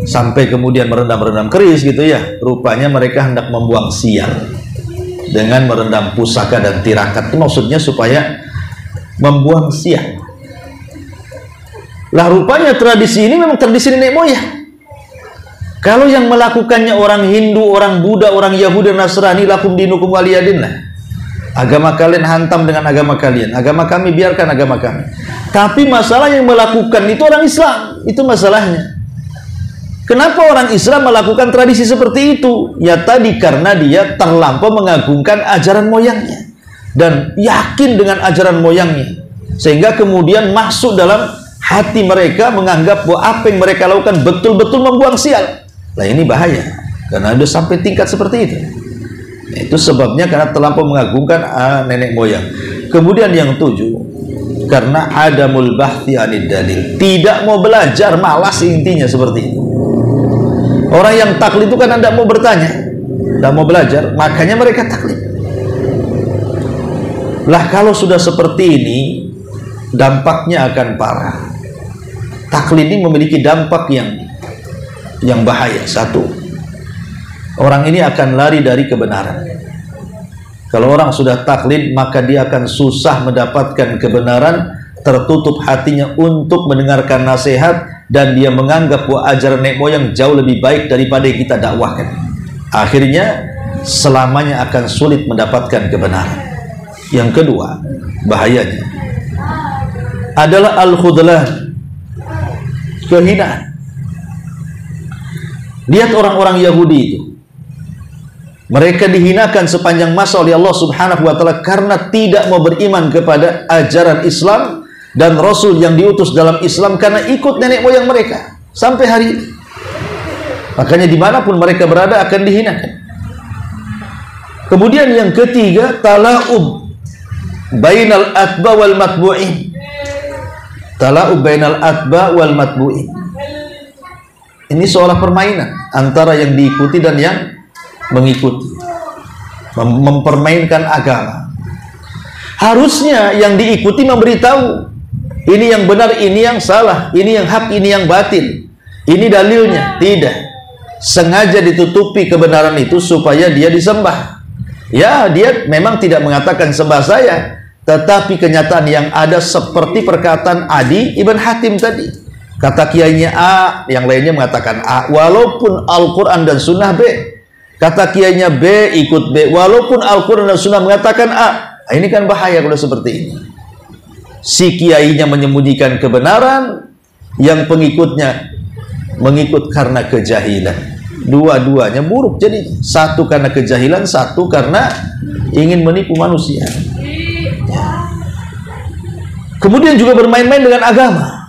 Speaker 2: sampai kemudian merendam keris gitu ya? Rupanya mereka hendak membuang sial dengan merendam pusaka dan tirakat. Itu maksudnya supaya membuang sial. Lah rupanya tradisi ini memang tradisi nenek moyang. Kalau yang melakukannya orang Hindu, orang Buddha, orang Yahudi, Nasrani, lakum dinukum waliyadin lah. Agama kalian hantam dengan agama kalian, agama kami biarkan agama kami. Tapi masalah yang melakukan itu orang Islam, itu masalahnya. Kenapa orang Islam melakukan tradisi seperti itu? Ya tadi, karena dia terlampau mengagungkan ajaran moyangnya dan yakin dengan ajaran moyangnya, sehingga kemudian masuk dalam hati mereka menganggap bahwa apa yang mereka lakukan betul-betul membuang sial. Nah ini bahaya, karena sudah sampai tingkat seperti itu. Nah, itu sebabnya karena terlampau mengagungkan nenek moyang. Kemudian yang 7, karena adamul bahthi anid dalil, tidak mau belajar, malas intinya seperti itu. Orang yang taklid itu kan tidak mau bertanya, tidak mau belajar, makanya mereka taklid. Lah kalau sudah seperti ini, dampaknya akan parah. Taklid ini memiliki dampak yang yang bahaya. Satu, orang ini akan lari dari kebenaran. Kalau orang sudah taklid, maka dia akan susah mendapatkan kebenaran, tertutup hatinya untuk mendengarkan nasihat, dan dia menganggap bahwa ajaran nenek moyang jauh lebih baik daripada yang kita dakwahkan. Akhirnya selamanya akan sulit mendapatkan kebenaran. Yang kedua, bahayanya adalah al-khudlan, kehinaan. Lihat orang-orang Yahudi itu, mereka dihinakan sepanjang masa oleh Allah Subhanahu wa ta'ala karena tidak mau beriman kepada ajaran Islam dan Rasul yang diutus dalam Islam, karena ikut nenek moyang mereka sampai hari ini. Makanya dimanapun mereka berada akan dihinakan. Kemudian yang ketiga, tala'ub bainal atba wal matbu'in. Tala'ub bainal atba wal matbu'in. Ini seolah permainan antara yang diikuti dan yang mengikuti, mempermainkan agama. Harusnya yang diikuti memberitahu ini yang benar, ini yang salah, ini yang hak, ini yang batil, ini dalilnya. Tidak, sengaja ditutupi kebenaran itu supaya dia disembah. Ya, dia memang tidak mengatakan sembah saya, tetapi kenyataan yang ada seperti perkataan Adi Ibn Hatim tadi. Kata kiainya A, yang lainnya mengatakan A, walaupun Al-Quran dan Sunnah B. Kata kiainya B, ikut B, walaupun Al-Quran dan Sunnah mengatakan A. Nah, ini kan bahaya kalau seperti ini. Si kiainya menyembunyikan kebenaran, yang pengikutnya mengikut karena kejahilan. Dua-duanya buruk jadi. Satu karena kejahilan, satu karena ingin menipu manusia. Kemudian juga bermain-main dengan agama.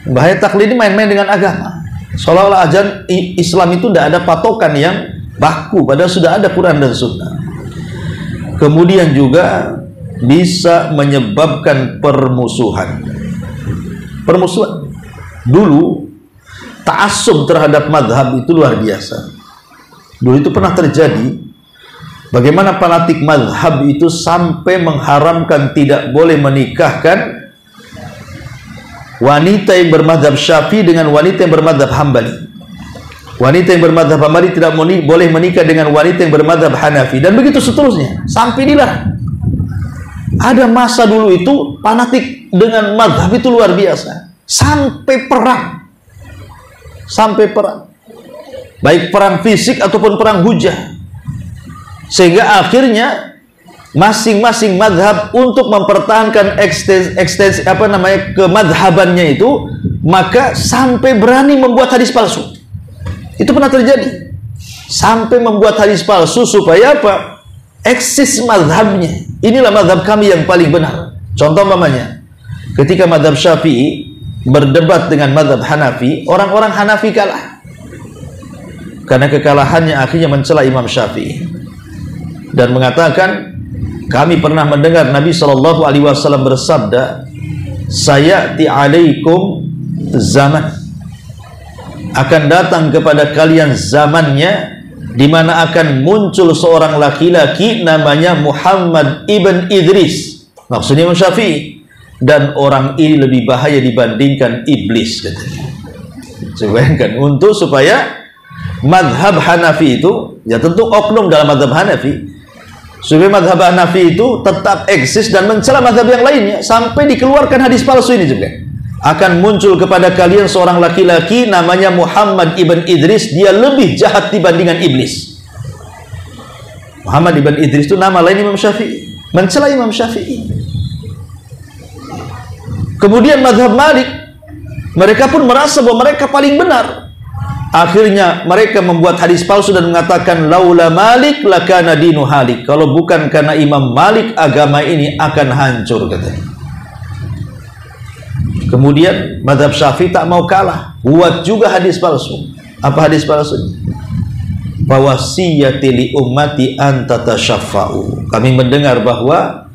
Speaker 2: Bahaya taklid ini main-main dengan agama. Seolah-olah ajaran Islam itu tidak ada patokan yang baku, padahal sudah ada Quran dan Sunnah. Kemudian juga bisa menyebabkan permusuhan. Permusuhan. Dulu ta'assub terhadap madhab itu luar biasa. Dulu itu pernah terjadi. Bagaimana fanatik madhab itu sampai mengharamkan tidak boleh menikahkan wanita yang bermadhab Syafi'i dengan wanita yang bermadhab Hambali. Wanita yang bermadhab Hambali tidak boleh menikah dengan wanita yang bermadhab Hanafi, dan begitu seterusnya sampai dilarang. Ada masa dulu itu fanatik dengan madhab itu luar biasa, sampai perang, baik perang fisik ataupun perang hujah, sehingga akhirnya masing-masing madhab untuk mempertahankan ekstensi kemadhabannya itu, maka sampai berani membuat hadis palsu. Itu pernah terjadi, sampai membuat hadis palsu supaya apa? Eksis madhabnya. Inilah madhab kami yang paling benar. Contoh umpamanya, ketika madhab Syafi'i berdebat dengan madhab Hanafi, orang-orang Hanafi kalah. Karena kekalahannya akhirnya mencela Imam Syafi'i dan mengatakan, kami pernah mendengar Nabi Shallallahu Alaihi Wasallam bersabda, sayati alaikum zaman, akan datang kepada kalian zamannya di mana akan muncul seorang laki-laki namanya Muhammad ibn Idris, maksudnya Imam Syafi'i, dan orang ini lebih bahaya dibandingkan iblis, katanya. Bayangkan, untuk supaya madhab Hanafi itu, ya tentu oknum dalam madhab Hanafi, supaya madhab Hanafi itu tetap eksis dan mencela madhab yang lainnya, sampai dikeluarkan hadis palsu ini juga. Akan muncul kepada kalian seorang laki-laki namanya Muhammad ibn Idris, dia lebih jahat dibandingkan iblis. Muhammad ibn Idris itu nama lain Imam Syafi'i, mencela Imam Syafi'i. Kemudian madhab Malik, mereka pun merasa bahwa mereka paling benar. Akhirnya mereka membuat hadis palsu dan mengatakan, laula Malik lakana dinu halik, kalau bukan karena Imam Malik agama ini akan hancur, katanya. Kemudian madhab Syafi'i tak mau kalah, buat juga hadis palsu. Apa hadis palsu? Wawasiyati li ummati an tatasyaffa'u, kami mendengar bahwa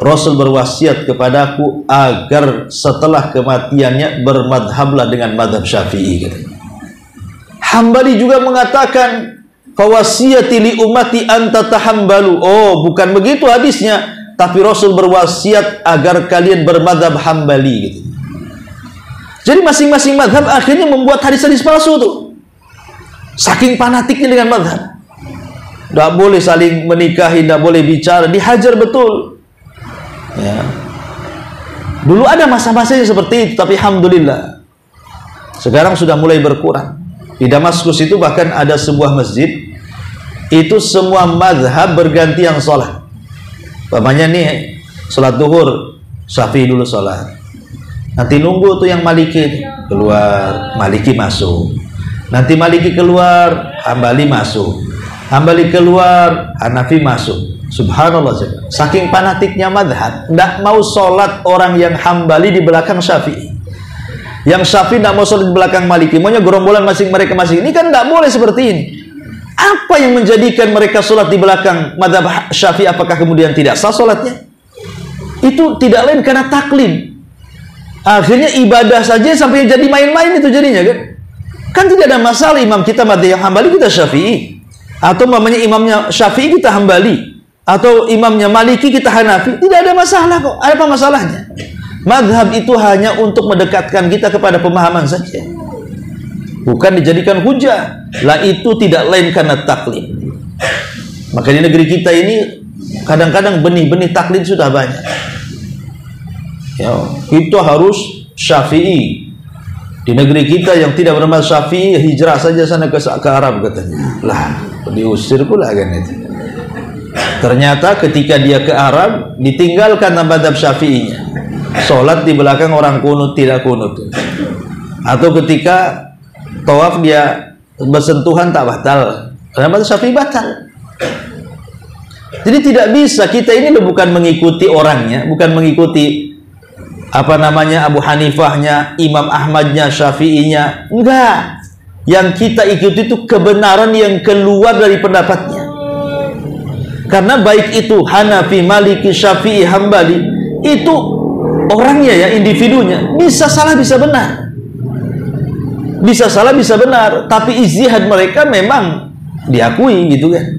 Speaker 2: Rasul berwasiat kepadaku agar setelah kematiannya bermadhablah dengan madhab Syafi'i, katanya. Hambali juga mengatakan fawasiyati li ummati anta tahambalu. Oh, bukan begitu hadisnya, tapi Rasul berwasiat agar kalian bermadhab Hambali, gitu. Jadi masing-masing madhab akhirnya membuat hadis-hadis palsu tuh. Saking fanatiknya dengan mazhab. Tidak boleh saling menikahi, tidak boleh bicara, dihajar betul. Ya. Dulu ada masa-masanya seperti itu, tapi alhamdulillah sekarang sudah mulai berkurang. Di Damaskus itu bahkan ada sebuah masjid, itu semua mazhab bergantian sholat. Bapaknya nih sholat duhur, Syafi'i dulu sholat. Nanti nunggu tuh yang Maliki keluar, Maliki masuk. Nanti Maliki keluar, Hambali masuk. Hambali keluar, Hanafi masuk. Subhanallah, saking fanatiknya mazhab, tidak mau sholat orang yang Hambali di belakang Syafi'i. Yang Syafi'i tidak mau sholat di belakang Maliki, maunya gerombolan mereka masing. Ini kan tidak boleh seperti ini. Apa yang menjadikan mereka sholat di belakang mazhab Syafi'i? Apakah kemudian tidak sah sholatnya? Itu tidak lain karena taklid. Akhirnya ibadah saja sampai jadi main-main itu jadinya kan? Kan tidak ada masalah imam kita mazhab Hambali, kita Syafi'i. Atau namanya imamnya Syafi'i, kita Hambali. Atau imamnya Maliki, kita Hanafi. Tidak ada masalah kok. Apa masalahnya? Mazhab itu hanya untuk mendekatkan kita kepada pemahaman saja, bukan dijadikan hujah. Lah itu tidak lain karena taklid. Maka di negeri kita ini kadang-kadang benih-benih taklid sudah banyak. Ya, itu harus Syafi'i. Di negeri kita yang tidak bernama Syafi'i, hijrah saja sana ke Arab katanya. Lah, diusir pula kan itu. Ternyata ketika dia ke Arab, ditinggalkan mazhab Syafi'inya. Sholat di belakang orang kunut, tidak kunut. Atau ketika tawaf dia bersentuhan tak batal, karena mazhab Syafi'i batal. Jadi tidak bisa, kita ini bukan mengikuti orangnya, bukan mengikuti apa namanya Abu Hanifahnya, Imam Ahmadnya, Syafi'inya. Enggak. Yang kita ikuti itu kebenaran yang keluar dari pendapatnya. Karena baik itu Hanafi, Maliki, Syafi'i, Hambali, itu orangnya ya, individunya bisa salah bisa benar. Bisa salah bisa benar, tapi ijtihad mereka memang diakui gitu kan.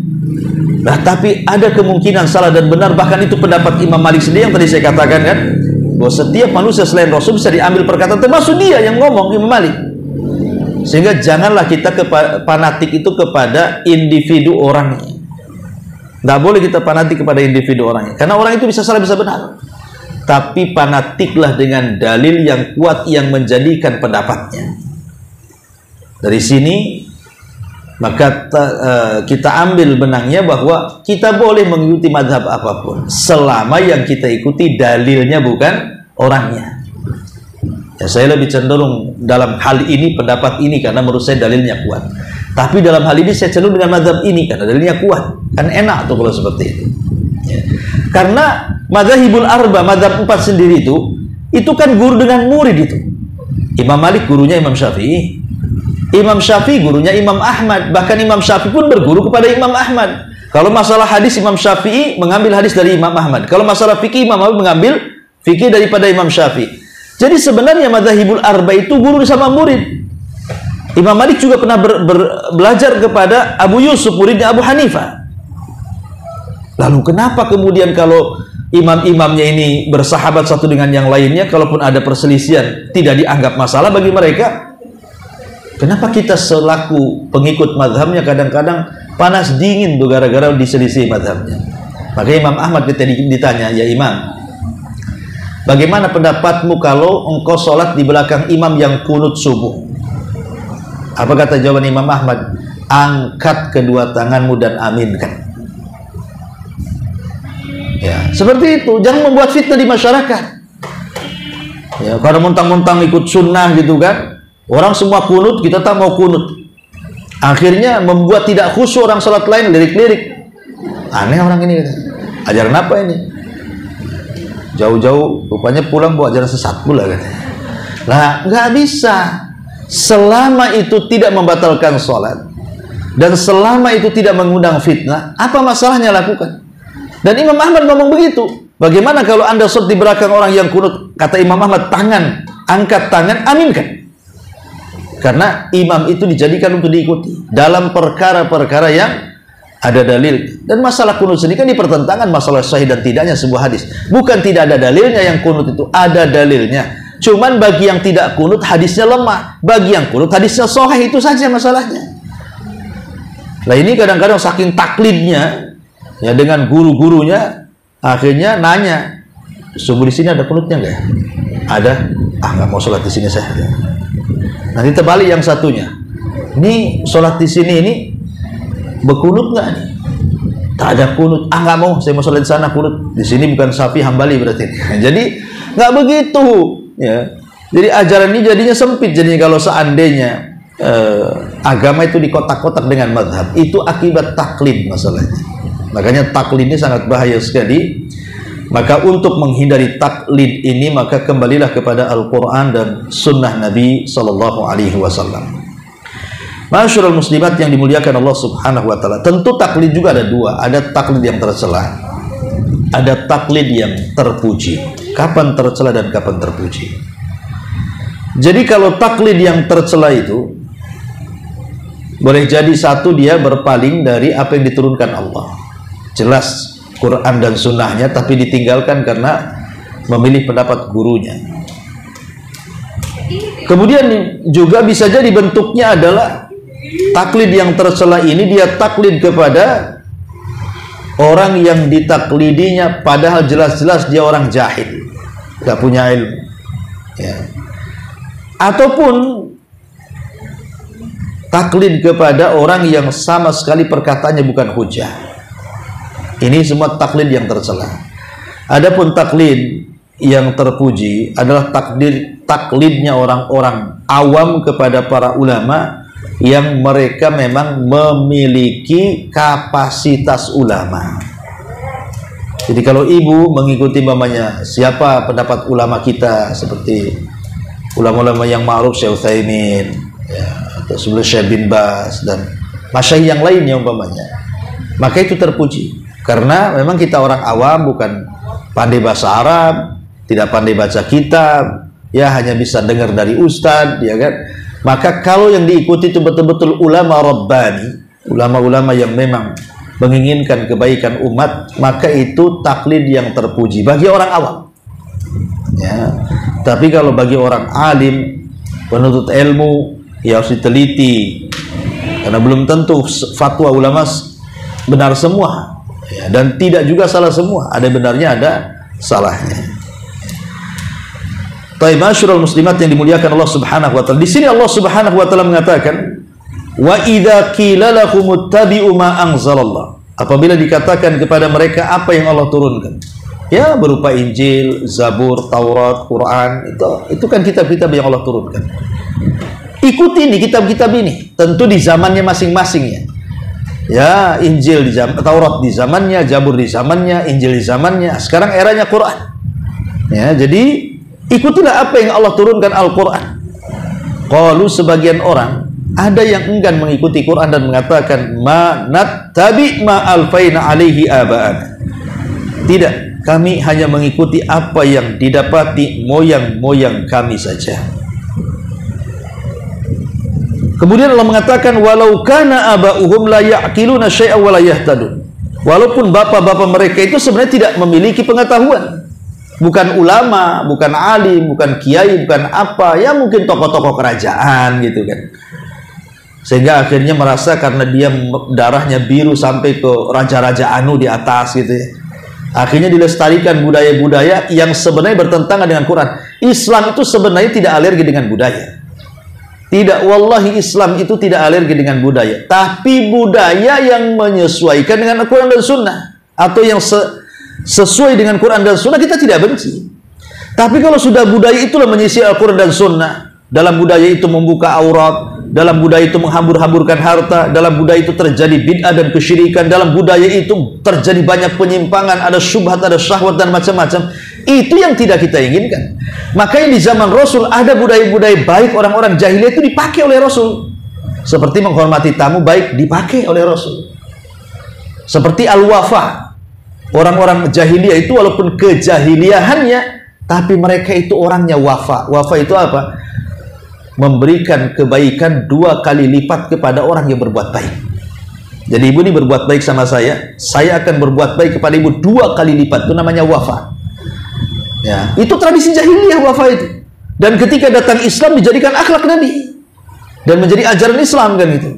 Speaker 2: Nah, tapi ada kemungkinan salah dan benar, bahkan itu pendapat Imam Malik sendiri yang tadi saya katakan kan, bahwa setiap manusia selain Rasul bisa diambil perkataan, termasuk dia yang ngomong, Imam Malik. Sehingga janganlah kita fanatik itu kepada individu orangnya. Tidak boleh kita fanatik kepada individu orangnya, karena orang itu bisa salah bisa benar. Tapi fanatiklah dengan dalil yang kuat yang menjadikan pendapatnya. Dari sini maka kita ambil benangnya bahwa kita boleh mengikuti mazhab apapun selama yang kita ikuti dalilnya bukan orangnya. Ya, saya lebih cenderung dalam hal ini pendapat ini karena menurut saya dalilnya kuat. Tapi dalam hal ini saya cenderung dengan mazhab ini karena dalilnya kuat. Kan enak tuh kalau seperti itu. Ya. Karena mazhabul arba, mazhab 4 sendiri itu kan guru dengan murid itu. Imam Malik gurunya Imam Syafi'i. Imam Syafi'i gurunya Imam Ahmad. Bahkan Imam Syafi'i pun berguru kepada Imam Ahmad. Kalau masalah hadis, Imam Syafi'i mengambil hadis dari Imam Ahmad. Kalau masalah fikih, Imam Ahmad mengambil fikih daripada Imam Syafi'i. Jadi sebenarnya mazhabul arba itu guru sama murid. Imam Malik juga pernah belajar kepada Abu Yusuf, muridnya Abu Hanifah. Lalu kenapa kemudian kalau imam-imamnya ini bersahabat satu dengan yang lainnya, kalaupun ada perselisihan tidak dianggap masalah bagi mereka? Kenapa kita selaku pengikut mazhabnya kadang-kadang panas dingin tuh gara-gara diselisih mazhabnya? Maka Imam Ahmad ditanya, ya Imam, bagaimana pendapatmu kalau engkau sholat di belakang imam yang kunut subuh? Apa kata jawaban Imam Ahmad? Angkat kedua tanganmu dan aminkan. Ya, seperti itu. Jangan membuat fitnah di masyarakat. Ya, karena mentang-mentang ikut sunnah gitu kan. Orang semua kunut, kita tak mau kunut. Akhirnya membuat tidak khusyuk orang sholat lain, lirik-lirik. Aneh orang ini. Ajaran apa ini? Jauh-jauh rupanya pulang bawa ajaran sesat pula kan. Nah, nggak bisa. Selama itu tidak membatalkan sholat dan selama itu tidak mengundang fitnah, apa masalahnya lakukan? Dan Imam Ahmad ngomong begitu. Bagaimana kalau anda sholat di belakang orang yang kunut? Kata Imam Ahmad, tangan, angkat tangan, aminkan. Karena imam itu dijadikan untuk diikuti dalam perkara-perkara yang ada dalil. Dan masalah kunut sendiri kan dipertentangan masalah sahih dan tidaknya sebuah hadis. Bukan tidak ada dalilnya yang kunut itu, ada dalilnya. Cuman bagi yang tidak kunut hadisnya lemah, bagi yang kunut hadisnya sahih, itu saja masalahnya. Lah ini kadang-kadang saking taklidnya ya dengan guru-gurunya, akhirnya nanya, subuh di sini ada kunutnya nggak ya? Ada. Ah, nggak mau sholat di sini saya. Nanti terbalik yang satunya. Ini sholat di sini ini berkunut nggak nih? Tak ada kunut. Ah, nggak mau, saya mau sholat di sana kunut. Di sini bukan Syafi'i Hambali berarti. Jadi nggak begitu ya. Jadi ajaran ini jadinya sempit. Jadi kalau seandainya agama itu dikotak-kotak dengan mazhab, itu akibat taklid masalahnya. Makanya taklid ini sangat bahaya sekali. Maka untuk menghindari taklid ini, maka kembalilah kepada Al-Quran dan Sunnah Nabi Sallallahu Alaihi Wasallam. Masyarul muslimat yang dimuliakan Allah Subhanahu Wa Taala. Tentu taklid juga ada dua. Ada taklid yang tercela, ada taklid yang terpuji. Kapan tercela dan kapan terpuji? Jadi kalau taklid yang tercela itu, boleh jadi satu, dia berpaling dari apa yang diturunkan Allah. Jelas Quran dan sunnahnya, tapi ditinggalkan karena memilih pendapat gurunya. Kemudian juga bisa jadi bentuknya adalah taklid yang tercela ini, dia taklid kepada orang yang ditaklidinya, padahal jelas-jelas dia orang jahil, gak punya ilmu ya. Ataupun taklid kepada orang yang sama sekali perkataannya bukan hujah. Ini semua taklid yang tercela. Adapun taklid yang terpuji adalah taklidnya orang-orang awam kepada para ulama yang mereka memang memiliki kapasitas ulama. Jadi kalau ibu mengikuti mamanya, siapa pendapat ulama kita, seperti ulama-ulama yang ma'ruf, Syekh Utsaimin ya, atau sebelum Syekh bin Bas dan masyayikh yang lainnya umpamanya, maka itu terpuji. Karena memang kita orang awam, bukan pandai bahasa Arab, tidak pandai baca kitab, ya hanya bisa dengar dari ustadz, ya kan? Maka kalau yang diikuti itu betul-betul ulama Rabbani, ulama-ulama yang memang menginginkan kebaikan umat, maka itu taklid yang terpuji bagi orang awam. Ya. Tapi kalau bagi orang alim, penuntut ilmu, ya harus diteliti, karena belum tentu fatwa ulama benar semua. Ya, dan tidak juga salah semua, ada benarnya, ada salahnya. Baik, masyarul muslimat yang dimuliakan Allah Subhanahu wa taala. Di sini Allah Subhanahu wa taala mengatakan, "Wa idza qila lahum ittabi'u ma anzalallah." Apabila dikatakan kepada mereka apa yang Allah turunkan, ya berupa Injil, Zabur, Taurat, Quran, itu kan kitab-kitab yang Allah turunkan. Ikuti ini kitab-kitab ini, tentu di zamannya masing-masing ya. Ya, Injil di zaman, Taurat di zamannya, Zabur di zamannya, Injil di zamannya. Sekarang eranya Quran. Ya, jadi ikutilah apa yang Allah turunkan, Al-Quran. Qalu, sebagian orang ada yang enggan mengikuti Quran dan mengatakan, ma nattabi ma alfaina alaihi aba'ana. Tidak, kami hanya mengikuti apa yang didapati moyang-moyang kami saja. Kemudian Allah mengatakan, walau kana aba'uhum la ya'qiluna syai'an wa la yahtadun. Walaupun bapak-bapak mereka itu sebenarnya tidak memiliki pengetahuan, bukan ulama, bukan alim, bukan kiai, bukan apa, ya mungkin tokoh-tokoh kerajaan gitu kan. Sehingga akhirnya merasa karena dia darahnya biru sampai ke raja-raja anu di atas gitu ya. Akhirnya dilestarikan budaya-budaya yang sebenarnya bertentangan dengan Quran. Islam itu sebenarnya tidak alergi dengan budaya. Tidak, wallahi Islam itu tidak alergi dengan budaya. Tapi budaya yang menyesuaikan dengan Al-Quran dan Sunnah, atau yang sesuai dengan Quran dan Sunnah, kita tidak benci. Tapi kalau sudah budaya itulah menyisir Al-Quran dan Sunnah, dalam budaya itu membuka aurat, dalam budaya itu menghambur-hamburkan harta, dalam budaya itu terjadi bid'ah dan kesyirikan, dalam budaya itu terjadi banyak penyimpangan, ada syubhat, ada syahwat dan macam-macam. Itu yang tidak kita inginkan. Makanya di zaman Rasul ada budaya-budaya baik orang-orang jahiliyah itu dipakai oleh Rasul. Seperti menghormati tamu baik dipakai oleh Rasul. Seperti al-wafa. Orang-orang jahiliyah itu walaupun kejahiliahannya, tapi mereka itu orangnya wafa. Wafa itu apa? Memberikan kebaikan 2 kali lipat kepada orang yang berbuat baik. Jadi ibu ini berbuat baik sama saya akan berbuat baik kepada ibu 2 kali lipat. Itu namanya wafa. Ya, itu tradisi jahiliyah wafa itu. Dan ketika datang Islam dijadikan akhlak Nabi dan menjadi ajaran Islam kan itu.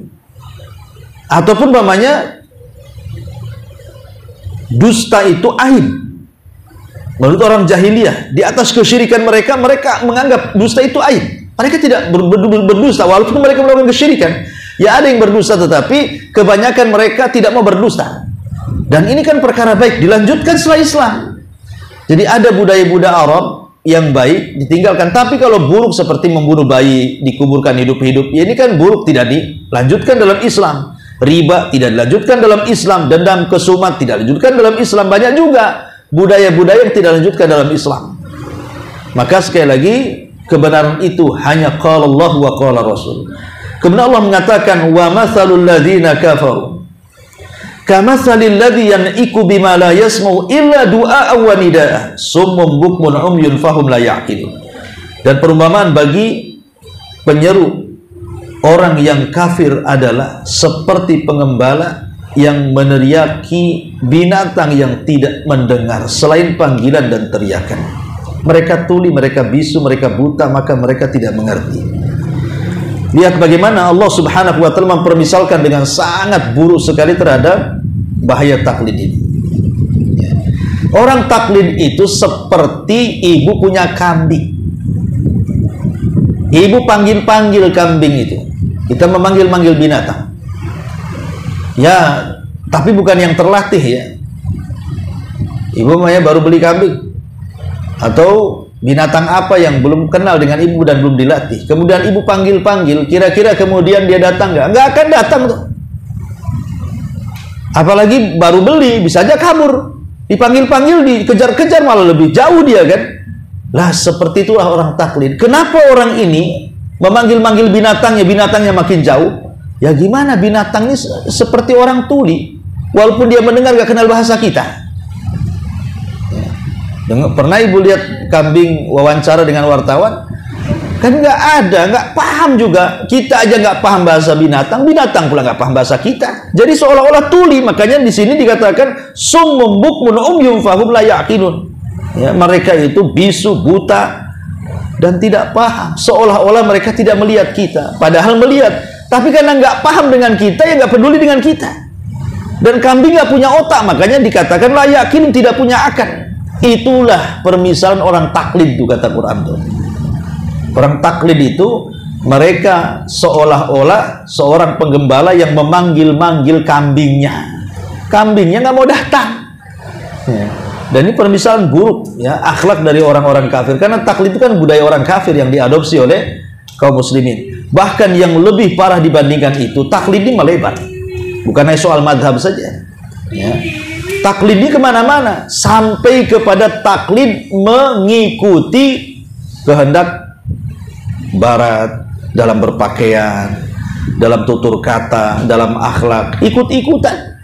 Speaker 2: Ataupun umpamanya dusta itu aib. Menurut orang jahiliyah, di atas kesyirikan mereka menganggap dusta itu aib. Mereka tidak berdusta walaupun mereka melakukan kesyirikan. Ya ada yang berdusta, tetapi kebanyakan mereka tidak mau berdusta. Dan ini kan perkara baik, dilanjutkan setelah Islam. Jadi ada budaya-budaya Arab yang baik ditinggalkan. Tapi kalau buruk seperti membunuh bayi, dikuburkan hidup-hidup, ya ini kan buruk, tidak dilanjutkan dalam Islam. Riba tidak dilanjutkan dalam Islam. Dendam, kesumat tidak dilanjutkan dalam Islam. Banyak juga budaya-budaya yang tidak dilanjutkan dalam Islam. Maka sekali lagi, kebenaran itu hanya qala Allah wa qala Rasul. Kemudian Allah mengatakan, wa mathalul ladzina kafaru kamathalil ladzi yan'iku bima la yasma'u illa du'a wa nidaa summum bukmun umyun fahum la ya'qilun. Dan perumpamaan bagi penyeru orang yang kafir adalah seperti pengembala yang meneriaki binatang yang tidak mendengar selain panggilan dan teriakan. Mereka tuli, mereka bisu, mereka buta, maka mereka tidak mengerti. Lihat bagaimana Allah Subhanahu wa ta'ala mempermisalkan dengan sangat buruk sekali terhadap bahaya taklid ini. Orang taklid itu seperti ibu punya kambing. Ibu panggil-panggil kambing itu. Kita memanggil-manggil binatang. Ya, tapi bukan yang terlatih ya. Ibu baru beli kambing atau binatang apa yang belum kenal dengan ibu dan belum dilatih. Kemudian ibu panggil-panggil, kira-kira kemudian dia datang nggak? Nggak akan datang tuh. Apalagi baru beli, bisa aja kabur. Dipanggil-panggil, dikejar-kejar, malah lebih jauh dia kan. Lah seperti itulah orang taklid. Kenapa orang ini memanggil-manggil binatangnya makin jauh? Ya gimana, binatang ini seperti orang tuli. Walaupun dia mendengar nggak kenal bahasa kita. Pernah ibu lihat kambing wawancara dengan wartawan? Kan nggak ada, nggak paham juga. Kita aja nggak paham bahasa binatang, binatang pula nggak paham bahasa kita. Jadi seolah-olah tuli. Makanya di sini dikatakan summum bukmun umyun fahum la ya'qilun. Ya, mereka itu bisu, buta dan tidak paham. Seolah-olah mereka tidak melihat kita, padahal melihat. Tapi karena nggak paham dengan kita, ya nggak peduli dengan kita. Dan kambing nggak punya otak, makanya dikatakan la ya'qilun, tidak punya akal. Itulah permisalan orang taklid itu, kata Quran tuh. Orang taklid itu mereka seolah-olah seorang penggembala yang memanggil-manggil kambingnya. Kambingnya nggak mau datang. Ya. Dan ini permisalan buruk ya, akhlak dari orang-orang kafir. Karena taklid itu kan budaya orang kafir yang diadopsi oleh kaum muslimin. Bahkan yang lebih parah dibandingkan itu, taklid ini melebar. Bukan hanya soal madhab saja. Ya. Taklid ini kemana-mana, sampai kepada taklid mengikuti kehendak barat dalam berpakaian, dalam tutur kata, dalam akhlak, ikut-ikutan.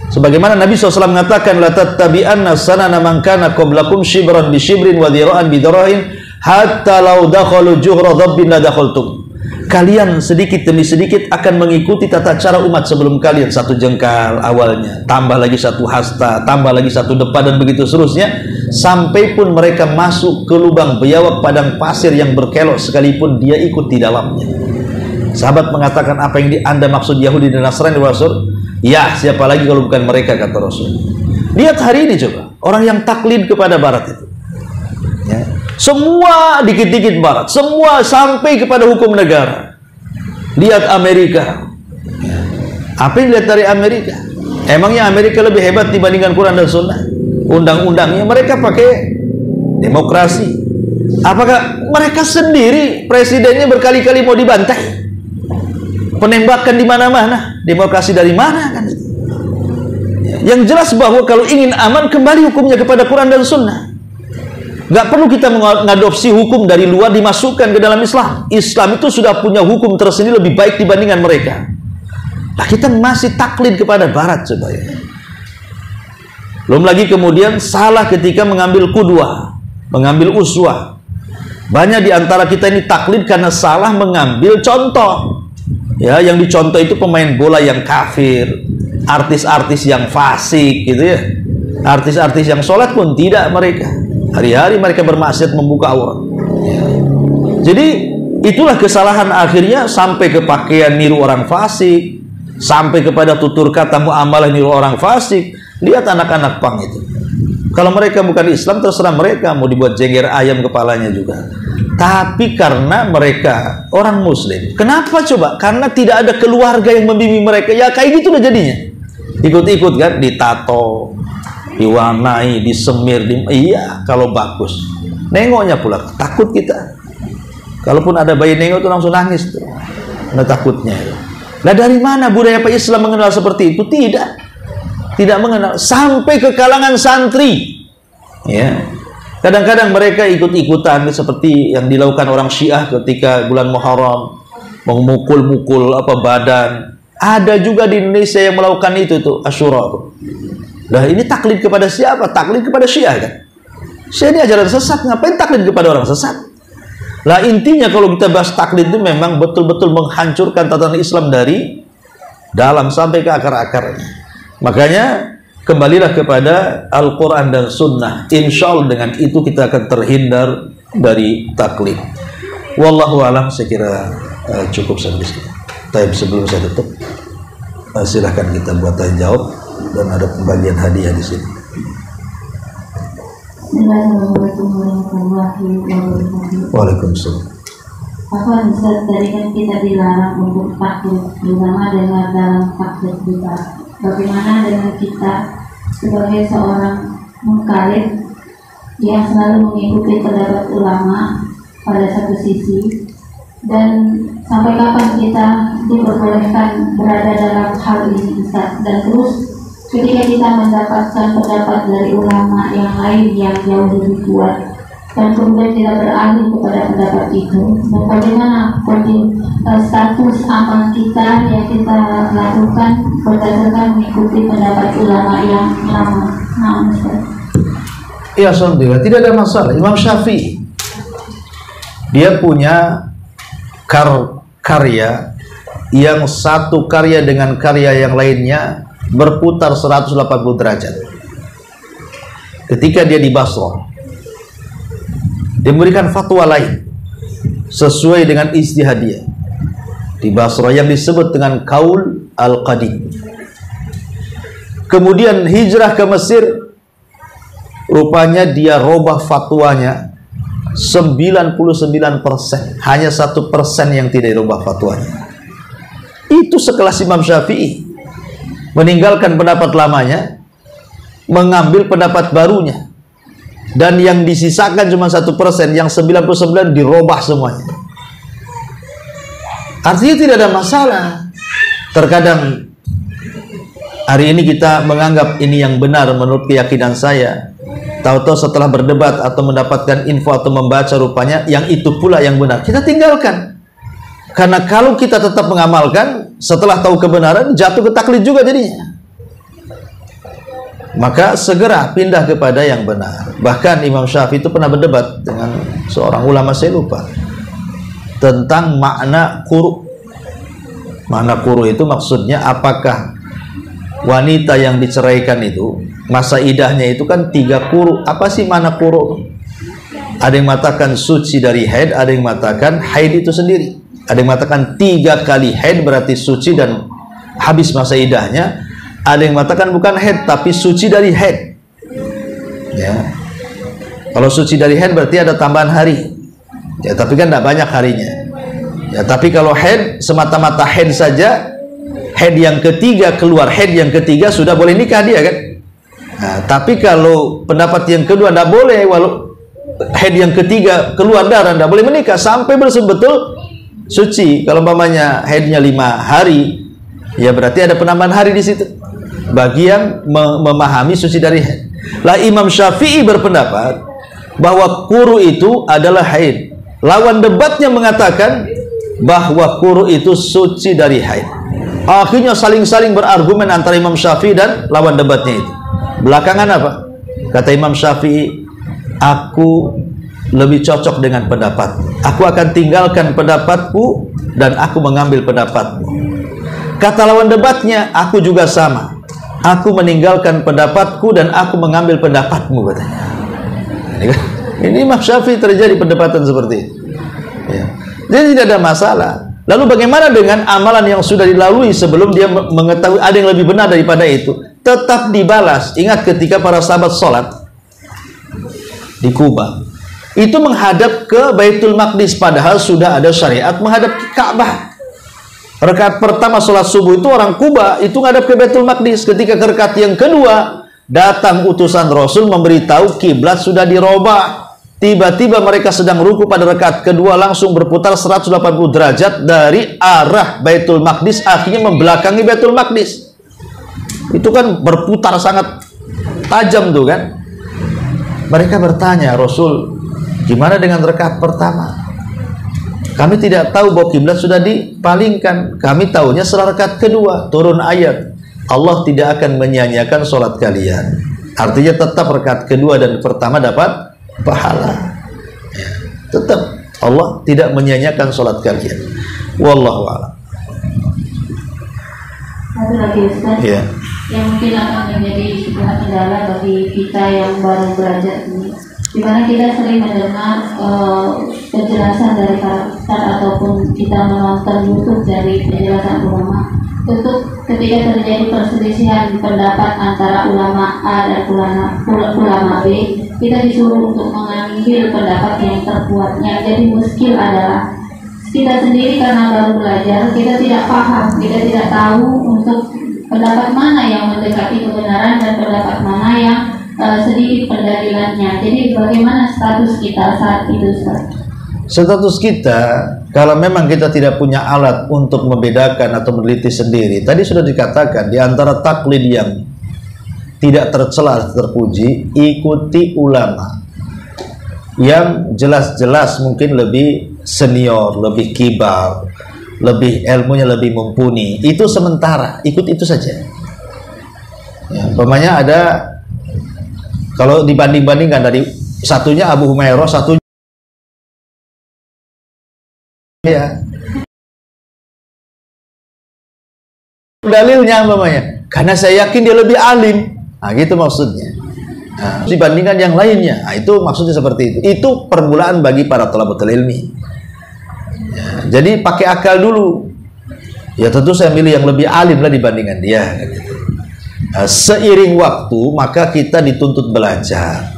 Speaker 2: Sebagaimana Nabi SAW mengatakan, la tattabi'anna sanana man kana qablakum shibran bi shibrin wa dhira'an bi dhira'in hatta law dakhalu juhra dhabbin la dakhaltum. Kalian sedikit demi sedikit akan mengikuti tata cara umat sebelum kalian. Satu jengkal awalnya, tambah lagi satu hasta, tambah lagi satu depa, dan begitu seterusnya. Sampai pun mereka masuk ke lubang biawak padang pasir yang berkelok sekalipun dia ikut di dalamnya. Sahabat mengatakan, apa yang Anda maksud Yahudi dan Nasrani, Rasul? Ya, siapa lagi kalau bukan mereka, kata Rasul. Lihat hari ini coba, orang yang taklid kepada barat itu. Ya. Semua dikit-dikit barat, semua sampai kepada hukum negara. Lihat Amerika. Apa yang lihat dari Amerika? Emangnya Amerika lebih hebat dibandingkan Quran dan Sunnah? Undang-undangnya mereka pakai demokrasi. Apakah mereka sendiri presidennya berkali-kali mau dibantai? Penembakan di mana-mana. Demokrasi dari mana kan? Yang jelas bahwa kalau ingin aman, kembali hukumnya kepada Quran dan Sunnah. Nggak perlu kita mengadopsi hukum dari luar dimasukkan ke dalam Islam. Islam itu sudah punya hukum tersendiri lebih baik dibandingkan mereka. Nah, kita masih taklid kepada barat coba ya. Belum lagi kemudian salah ketika mengambil qudwah, mengambil uswah. Banyak di antara kita ini taklid karena salah mengambil contoh. Ya, yang dicontoh itu pemain bola yang kafir, artis-artis yang fasik gitu ya. Artis-artis yang sholat pun tidak mereka. Hari-hari mereka bermaksiat, membuka aurat. Ya. Jadi itulah kesalahan akhirnya sampai ke pakaian niru orang fasik, sampai kepada tutur kata muamalah ini orang fasik. Lihat anak-anak pang itu. Kalau mereka bukan Islam, terserah mereka, mau dibuat jengger ayam kepalanya juga. Tapi karena mereka orang Muslim, kenapa coba? Karena tidak ada keluarga yang membimbing mereka. Ya kayak gitu udah jadinya. Ikut-ikut kan, ditato, diwarnai, disemir, iya kalau bagus. Nengoknya pula takut kita. Kalaupun ada bayi nengok itu langsung nangis tuh. Nah takutnya. Nah dari mana budaya Islam mengenal seperti itu? Tidak mengenal, sampai ke kalangan santri. Ya. Kadang-kadang mereka ikut-ikutan seperti yang dilakukan orang Syiah ketika bulan Muharram, memukul-mukul badan. Ada juga di Indonesia yang melakukan itu tuh, Asyura tuh. Nah, ini taklid kepada siapa? Taklid kepada Syiah kan? Syiah ini ajaran sesat, ngapain taklid kepada orang sesat? Lah intinya kalau kita bahas taklid itu memang betul-betul menghancurkan tatanan Islam dari dalam sampai ke akar-akarnya. Makanya kembalilah kepada Al-Quran dan Sunnah. Insya Allah dengan itu kita akan terhindar dari taklid. Wallahu alam, saya kira cukup sampai sini. Tapi sebelum saya tutup, silahkan kita buat tanya jawab dan ada pembagian hadiah di sini.
Speaker 1: Assalamualaikum warahmatullahi wabarakatuh.
Speaker 2: Waalaikumsalam.
Speaker 1: Apa Ustaz, tadi kan kita dilarang untuk taklid, terutama dengan dalam taklid kita. Bagaimana dengan kita sebagai seorang muqallid yang selalu mengikuti pendapat ulama pada satu sisi, dan sampai kapan kita diperbolehkan berada dalam hal ini Ustaz? Dan terus ketika kita mendapatkan pendapat dari ulama yang lain yang jauh lebih kuat dan kemudian kita beralih kepada pendapat itu, dan bagaimana status amal kita yang kita lakukan berdasarkan mengikuti pendapat ulama yang lama?
Speaker 2: Ya, alhamdulillah tidak ada masalah. Imam Syafi'i dia punya karya yang satu karya dengan karya yang lainnya berputar 180 derajat. Ketika dia di Basrah, dia memberikan fatwa lain sesuai dengan ijtihadiyah di Basrah yang disebut dengan Qaul Al-Qadim. Kemudian hijrah ke Mesir, rupanya dia robah fatwanya 99%, hanya 1% yang tidak dirubah fatwanya. Itu sekelas Imam Syafi'i, meninggalkan pendapat lamanya, mengambil pendapat barunya. Dan yang disisakan cuma 1%, yang 99 dirubah semuanya. Artinya tidak ada masalah. Terkadang hari ini kita menganggap ini yang benar menurut keyakinan saya. Tahu-tahu setelah berdebat atau mendapatkan info atau membaca rupanya yang itu pula yang benar. Kita tinggalkan. Karena kalau kita tetap mengamalkan setelah tahu kebenaran, jatuh ke taklid juga jadinya. Maka segera pindah kepada yang benar. Bahkan Imam Syafi'i itu pernah berdebat dengan seorang ulama, saya lupa, tentang makna quru. Makna quru itu maksudnya apakah wanita yang diceraikan itu masa idahnya itu kan 3 quru. Apa sih makna quru? Ada yang mengatakan suci dari haid, ada yang mengatakan haid itu sendiri. Ada yang mengatakan 3 kali haid berarti suci dan habis masa idahnya. Ada yang mengatakan bukan haid tapi suci dari haid. Ya. Kalau suci dari haid berarti ada tambahan hari. Ya, tapi kan tidak banyak harinya. Ya, tapi kalau haid semata-mata haid saja, haid yang ketiga keluar, haid yang ketiga sudah boleh nikah dia kan. Nah, tapi kalau pendapat yang kedua tidak boleh, walau haid yang ketiga keluar darah tidak boleh menikah sampai betul-betul suci. Kalau umpamanya haidnya 5 hari, ya berarti ada penambahan hari di situ. Bagi yang memahami suci dari haid. Lah Imam Syafi'i berpendapat bahwa quru itu adalah haid. Lawan debatnya mengatakan bahwa quru itu suci dari haid. Akhirnya saling-saling berargumen antara Imam Syafi'i dan lawan debatnya itu. Belakangan apa? Kata Imam Syafi'i, aku lebih cocok dengan pendapat. Aku akan tinggalkan pendapatku dan aku mengambil pendapatmu. Kata lawan debatnya, aku juga sama. Aku meninggalkan pendapatku dan aku mengambil pendapatmu, katanya. Ini Imam Syafi'i terjadi perdebatan seperti itu. Ya. Jadi tidak ada masalah. Lalu bagaimana dengan amalan yang sudah dilalui sebelum dia mengetahui ada yang lebih benar daripada itu? Tetap dibalas. Ingat ketika para sahabat sholat di Kuba, itu menghadap ke Baitul Maqdis, padahal sudah ada syariat menghadap ke Ka'bah. Rakaat pertama sholat subuh itu orang Kuba itu menghadap ke Baitul Maqdis. Ketika rakaat yang kedua, datang utusan Rasul memberitahu kiblat sudah dirobah. Tiba-tiba mereka sedang ruku pada rakaat kedua, langsung berputar 180 derajat dari arah Baitul Maqdis, akhirnya membelakangi Baitul Maqdis. Itu kan berputar sangat tajam tuh kan. Mereka bertanya, Rasul, gimana dengan rakaat pertama? Kami tidak tahu bahwa kiblat sudah dipalingkan. Kami tahunya setelah rakaat kedua turun ayat, Allah tidak akan menyia-nyiakan sholat kalian. Artinya tetap rakaat kedua dan pertama dapat pahala. Ya, tetap Allah tidak menyia-nyiakan sholat kalian. Wallahu a'lam.
Speaker 1: Satu lagi Ustaz,
Speaker 2: Ya.
Speaker 1: yang mungkin akan menjadi sebuah kendala bagi kita yang baru belajar ini, di mana kita sering mendengar penjelasan dari karakter ataupun kita menonton YouTube dari penjelasan ulama. Untuk ketika terjadi perselisihan pendapat antara ulama A dan ulama B, kita disuruh untuk mengambil pendapat yang terkuat. Yang jadi muskil adalah kita sendiri karena baru belajar, kita tidak paham, kita tidak tahu untuk pendapat mana yang mendekati kebenaran dan pendapat mana yang sedikit pendalilannya. Jadi bagaimana status kita saat itu, Ustaz?
Speaker 2: Status kita, kalau memang kita tidak punya alat untuk membedakan atau meneliti sendiri, tadi sudah dikatakan, di antara taklid yang tidak tercela terpuji, ikuti ulama yang jelas-jelas mungkin lebih senior, lebih kibar, lebih ilmunya lebih mumpuni. Itu sementara, ikut itu saja. Ya, umpamanya ada, kalau dibanding-bandingkan dari satunya Abu Humairah, satunya ya. Dalilnya umpamanya, karena saya yakin dia lebih alim. Nah, gitu maksudnya. Nah, dibandingkan yang lainnya. Nah, itu maksudnya seperti itu. Itu permulaan bagi para thalabatul ilmi. Ya, jadi pakai akal dulu. Ya tentu saya milih yang lebih alim lah dibandingkan dia. Gitu. Nah, seiring waktu maka kita dituntut belajar.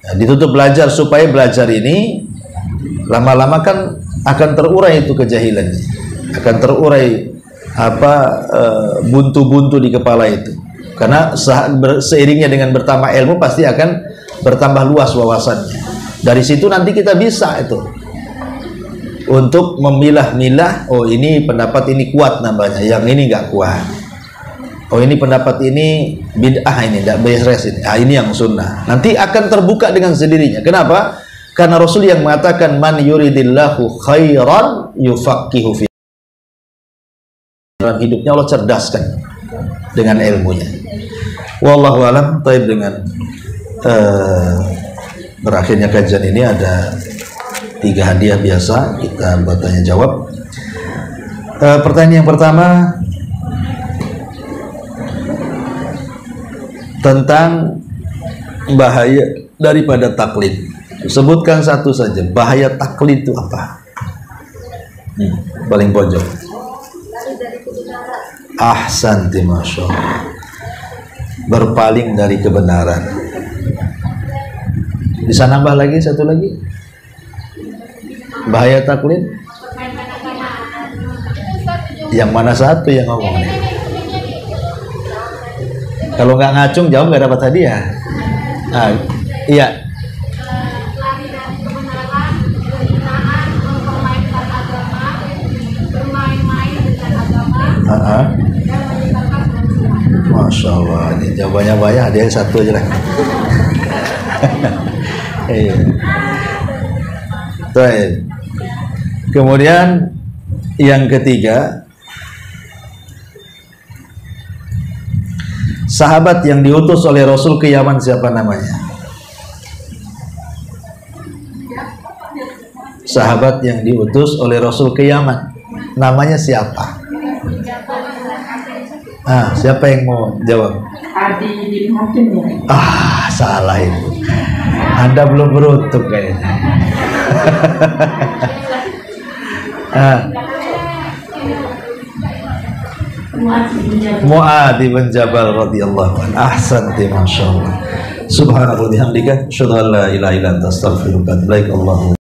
Speaker 2: Nah, dituntut belajar supaya belajar ini lama-lama kan akan terurai itu kejahilannya, akan terurai buntu-buntu di kepala itu, karena seiringnya dengan bertambah ilmu pasti akan bertambah luas wawasannya. Dari situ nanti kita bisa itu untuk memilah-milah, oh ini pendapat ini kuat namanya, yang ini nggak kuat, oh ini pendapat ini bid'ah, ini tidak beres, ini yang sunnah. Nanti akan terbuka dengan sendirinya. Kenapa? Karena Rasul yang mengatakan man yuridillahu khairan yufaqihu fi. Dalam hidupnya Allah cerdaskan dengan ilmunya. Wallahu alam. Taib, dengan berakhirnya kajian ini ada 3 hadiah biasa kita buat tanya jawab. Pertanyaan yang pertama tentang bahaya daripada taklid. Sebutkan satu saja, bahaya taklid itu apa? Paling pojok. Ahsanti, masya Allah. Berpaling dari kebenaran. Bisa nambah lagi satu lagi? Bahaya taklid? Yang mana satu yang ngomong? Kalau nggak ngacung jawab nggak dapat hadiah. Iya. Masya Allah, ini jawabannya banyak, ada yang satu aja lah. Kemudian yang ketiga, sahabat yang diutus oleh Rasul ke Yaman siapa namanya? Sahabat yang diutus oleh Rasul ke Yaman namanya siapa? Siapa yang mau jawab?
Speaker 1: Adi bin Hatim ya?
Speaker 2: Salah itu. Anda belum beruntung kayaknya. Mu'adz bin Jabal radhiyallahu anhu. Ahsanti, masyaallah. Subhanallah bihamdika, asyhadu an la ilaha illa anta, astaghfiruka wa atubu ilaik.